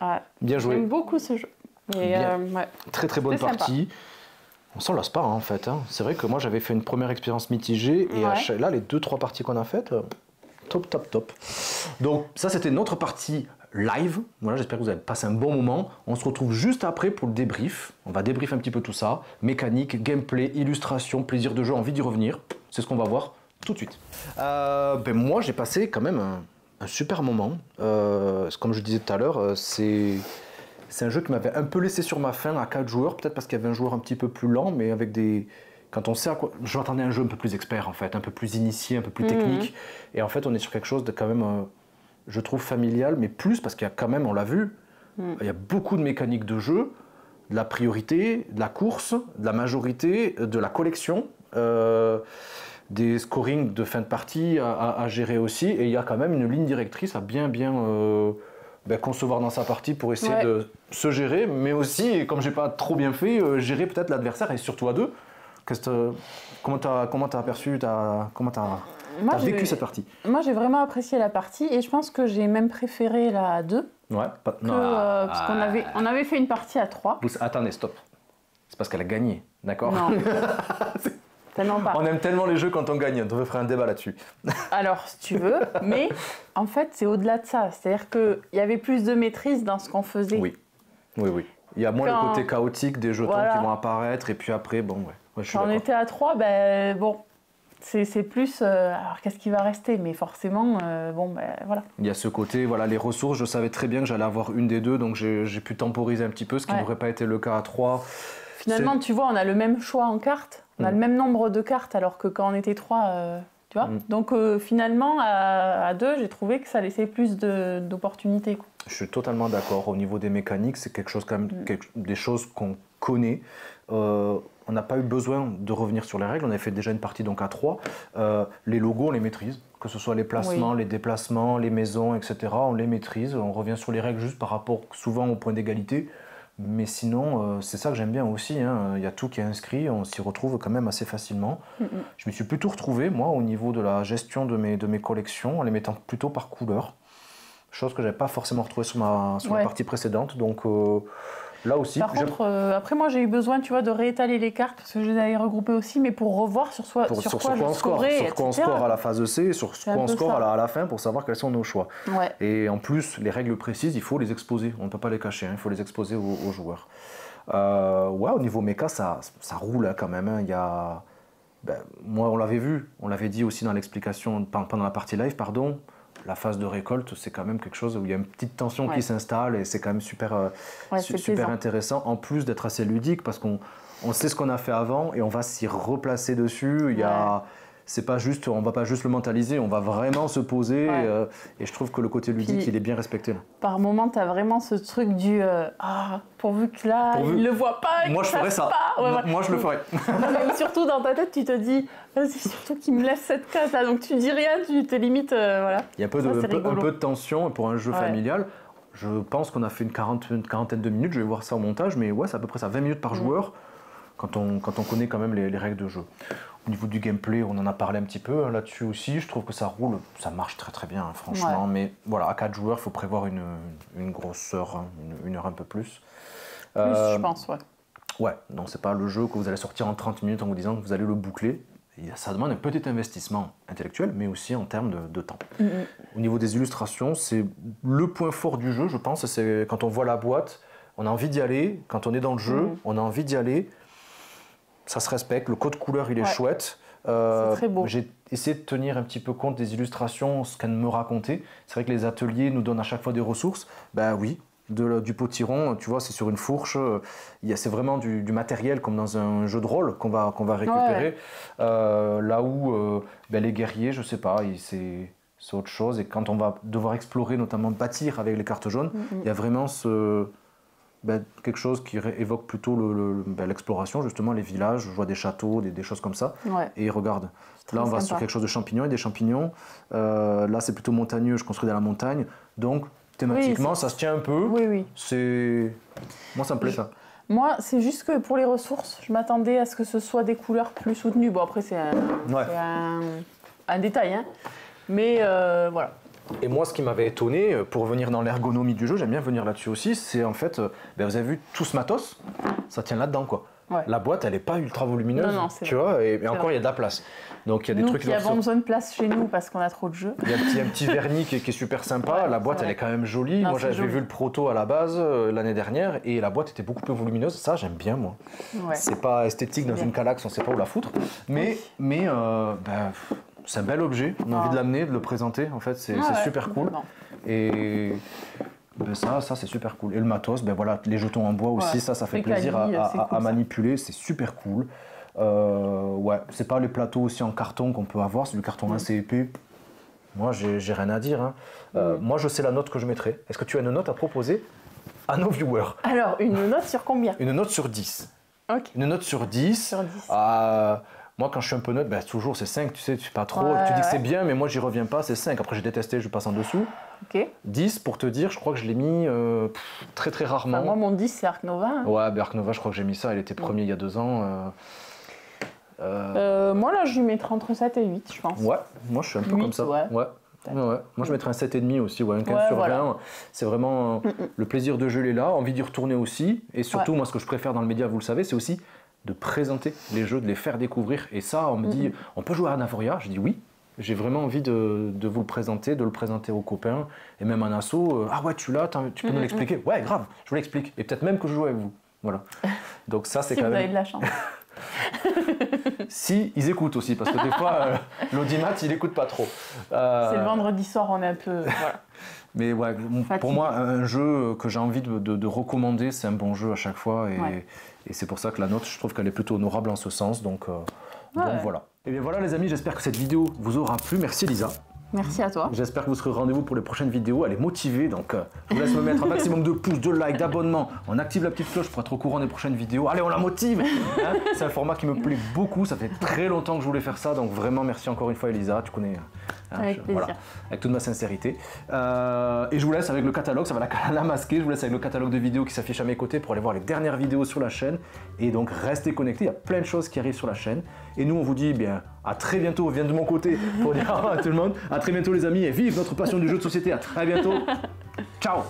Ouais. Bien joué. J'aime beaucoup ce jeu. Et, ouais. Très très bonne partie. On s'en lasse pas en fait. Hein. C'est vrai que moi j'avais fait une première expérience mitigée et là les 2-3 parties qu'on a faites, top top top. Donc ça c'était notre partie live. Voilà, j'espère que vous avez passé un bon moment. On se retrouve juste après pour le débrief. On va débrief un petit peu tout ça. Mécanique, gameplay, illustration, plaisir de jeu, envie d'y revenir. C'est ce qu'on va voir tout de suite. Moi j'ai passé quand même un super moment. Comme je disais tout à l'heure, c'est un jeu qui m'avait un peu laissé sur ma faim à 4 joueurs, peut-être parce qu'il y avait un joueur un petit peu plus lent, mais avec des... Quand on sait à quoi... Je m'attendais à un jeu un peu plus expert en fait, un peu plus initié, un peu plus technique. Et en fait on est sur quelque chose de quand même, je trouve, familial, mais plus parce qu'il y a quand même, on l'a vu, il y a beaucoup de mécaniques de jeu, de la priorité, de la course, de la majorité, de la collection, des scorings de fin de partie à gérer aussi. Et il y a quand même une ligne directrice à bien concevoir dans sa partie pour essayer de se gérer, mais aussi, comme j'ai pas trop bien fait, gérer peut-être l'adversaire et surtout à deux. Comment t'as aperçu, comment t'as vécu cette partie? Moi j'ai vraiment apprécié la partie et je pense que j'ai même préféré la à 2. Ouais, parce qu'on on avait fait une partie à 3. Attendez, stop. C'est parce qu'elle a gagné, d'accord? Non. Tellement pas. On aime tellement les jeux quand on gagne, on devrait faire un débat là-dessus. Alors, si tu veux, mais en fait, c'est au-delà de ça. C'est-à-dire qu'il y avait plus de maîtrise dans ce qu'on faisait. Oui. Il y a moins le côté chaotique des jetons qui vont apparaître, et puis après, bon, ouais, je suis quand on était à 3, c'est plus... alors, qu'est-ce qui va rester? Mais forcément, voilà. Il y a ce côté, voilà, les ressources, je savais très bien que j'allais avoir une des deux, donc j'ai pu temporiser un petit peu, ce qui n'aurait pas été le cas à 3. Finalement, tu vois, on a le même choix en cartes, on a le même nombre de cartes, alors que quand on était 3, tu vois. Donc finalement, à 2, j'ai trouvé que ça laissait plus d'opportunités. Je suis totalement d'accord. Au niveau des mécaniques, c'est quelque chose quand même, des choses qu'on connaît. On n'a pas eu besoin de revenir sur les règles. On avait fait déjà une partie donc à 3. Les logos, on les maîtrise. Que ce soit les placements, les déplacements, les maisons, etc. On les maîtrise. On revient sur les règles juste par rapport souvent au point d'égalité. Mais sinon, c'est ça que j'aime bien aussi. Hein. Il y a tout qui est inscrit, on s'y retrouve quand même assez facilement. Je me suis plutôt retrouvé, moi, au niveau de la gestion de mes collections, en les mettant plutôt par couleur. Chose que je n'avais pas forcément retrouvée sur la partie précédente. Donc là aussi... Par contre, après moi j'ai eu besoin, tu vois, de réétaler les cartes, parce que je les avais regroupées aussi, mais pour revoir sur quoi je scorais, sur quoi on score à la phase C, sur quoi on score à la fin, pour savoir quels sont nos choix. Ouais. Et en plus, les règles précises, il faut les exposer. On ne peut pas les cacher, il faut les exposer aux joueurs. Au niveau méca, ça roule hein, quand même. Hein. Il y a... moi, on l'avait vu, on l'avait dit aussi dans l'explication, pendant la partie live, pardon. La phase de récolte, c'est quand même quelque chose où il y a une petite tension qui s'installe et c'est quand même super intéressant, en plus d'être assez ludique parce qu'on sait ce qu'on a fait avant et on va s'y replacer dessus. C'est pas juste, on va pas juste le mentaliser, on va vraiment se poser et je trouve que le côté ludique, il est bien respecté. Là. Par moment, tu as vraiment ce truc du pourvu que là, il le voit pas. Moi, je ferais ça. Moi, je le ferais. Mais surtout dans ta tête, tu te dis, c'est surtout qu'il me laisse cette case là, donc tu dis rien, tu te limites, voilà. Il y a un peu de tension pour un jeu familial. Je pense qu'on a fait une quarantaine de minutes, je vais voir ça au montage, mais c'est à peu près ça, 20 minutes par joueur. Quand on connaît quand même les règles de jeu. Au niveau du gameplay, on en a parlé un petit peu hein, là-dessus aussi. Je trouve que ça roule, ça marche très très bien, hein, franchement. Mais voilà, à 4 joueurs, il faut prévoir une grosse heure, hein, une heure un peu plus. Je pense, Ouais, non, c'est pas le jeu que vous allez sortir en 30 minutes en vous disant que vous allez le boucler. Et ça demande un petit investissement intellectuel, mais aussi en termes de temps. Au niveau des illustrations, c'est le point fort du jeu, je pense. C'est quand on voit la boîte, on a envie d'y aller. Quand on est dans le jeu, on a envie d'y aller. Ça se respecte, le code couleur il est chouette. C'est très beau. J'ai essayé de tenir un petit peu compte des illustrations, ce qu'elles me racontaient. C'est vrai que les ateliers nous donnent à chaque fois des ressources. Oui, du potiron, tu vois, c'est sur une fourche. C'est vraiment du matériel comme dans un jeu de rôle qu'on va récupérer. Là où les guerriers, je sais pas, c'est autre chose. Et quand on va devoir explorer, notamment bâtir avec les cartes jaunes, il y a vraiment quelque chose qui évoque plutôt l'exploration, justement, les villages. Je vois des châteaux, des choses comme ça. Et regarde, là on va sur quelque chose de champignons et des champignons. Là c'est plutôt montagneux, je construis dans la montagne. Donc thématiquement, ça se tient un peu. Oui. Moi, ça me plaît, ça. Moi, c'est juste que pour les ressources, je m'attendais à ce que ce soit des couleurs plus soutenues. Bon, après, c'est un détail, hein. Mais voilà. Et moi, ce qui m'avait étonné, pour revenir dans l'ergonomie du jeu, j'aime bien venir là-dessus aussi, c'est en fait, vous avez vu, tout ce matos, ça tient là-dedans, quoi. La boîte, elle n'est pas ultra volumineuse, tu vois, et encore, il y a de la place. Donc, il y a des trucs qui avons besoin de place chez nous parce qu'on a trop de jeux. Il y a un petit vernis qui est super sympa. La boîte, elle est quand même jolie. Moi, j'avais vu le proto à la base l'année dernière et la boîte était beaucoup plus volumineuse. Ça, j'aime bien, moi. C'est pas esthétique dans une Kallax, on sait pas où la foutre. Mais c'est un bel objet. On a envie de l'amener, de le présenter. En fait, c'est super cool. Et ça c'est super cool. Et le matos, voilà, les jetons en bois aussi, ça fait plaisir à manipuler. C'est super cool. C'est pas les plateaux aussi en carton qu'on peut avoir, c'est du carton assez épais. Moi, j'ai rien à dire. Moi, je sais la note que je mettrai. Est-ce que tu as une note à proposer à nos viewers? Alors, une note sur combien? Une note sur 10. Ok. Une note sur 10. Moi, quand je suis un peu neutre, toujours c'est 5, tu sais, tu sais pas trop. Tu dis que c'est bien, mais moi, j'y reviens pas, c'est 5. Après, j'ai détesté, je passe en dessous. Ok. 10, pour te dire, je crois que je l'ai mis très très rarement. Moi, mon 10, c'est Ark Nova. Hein. Ouais, Ark Nova, je crois que j'ai mis ça, il était premier il y a 2 ans. Moi, là, je lui mettrais entre 7 et 8, je pense. Ouais, moi, je suis un peu comme ça. Ouais. Moi, je mettrais un 7,5 aussi, un 15 sur 20. C'est vraiment le plaisir de jeu, il est là, envie d'y retourner aussi. Et surtout, moi, ce que je préfère dans le média, vous le savez, c'est aussi de présenter les jeux, de les faire découvrir. Et ça, on me dit, on peut jouer à Anaforia? Je dis oui. J'ai vraiment envie de vous le présenter, de le présenter aux copains. Et même un asso, ah ouais, tu l'as, tu peux nous l'expliquer? Ouais, grave, je vous l'explique. Et peut-être même que je joue avec vous. Voilà. Donc ça, c'est si quand même... vous avez de la chance. Si, ils écoutent aussi, parce que des fois, l'audimat, il écoute pas trop. C'est le vendredi soir, on est un peu... Voilà. Mais ouais, pour moi, un jeu que j'ai envie de recommander, c'est un bon jeu à chaque fois. Et c'est pour ça que la note, je trouve qu'elle est plutôt honorable en ce sens. Donc voilà. Et bien voilà les amis, j'espère que cette vidéo vous aura plu. Merci Lisa. Merci à toi. J'espère que vous serez au rendez-vous pour les prochaines vidéos. Elle est motivée, donc je vous laisse me mettre un maximum de pouces, de likes, d'abonnements. On active la petite cloche pour être au courant des prochaines vidéos. Allez, on la motive, hein. C'est un format qui me plaît beaucoup. Ça fait très longtemps que je voulais faire ça, donc vraiment merci encore une fois Elisa. Tu connais, avec plaisir. Voilà, avec toute ma sincérité. Et je vous laisse avec le catalogue, ça va la masquer. Je vous laisse avec le catalogue de vidéos qui s'affiche à mes côtés pour aller voir les dernières vidéos sur la chaîne. Et donc restez connectés, il y a plein de choses qui arrivent sur la chaîne. Et nous on vous dit bien à très bientôt, viens de mon côté pour dire à tout le monde. À très bientôt les amis et vive notre passion du jeu de société. À très bientôt. Ciao.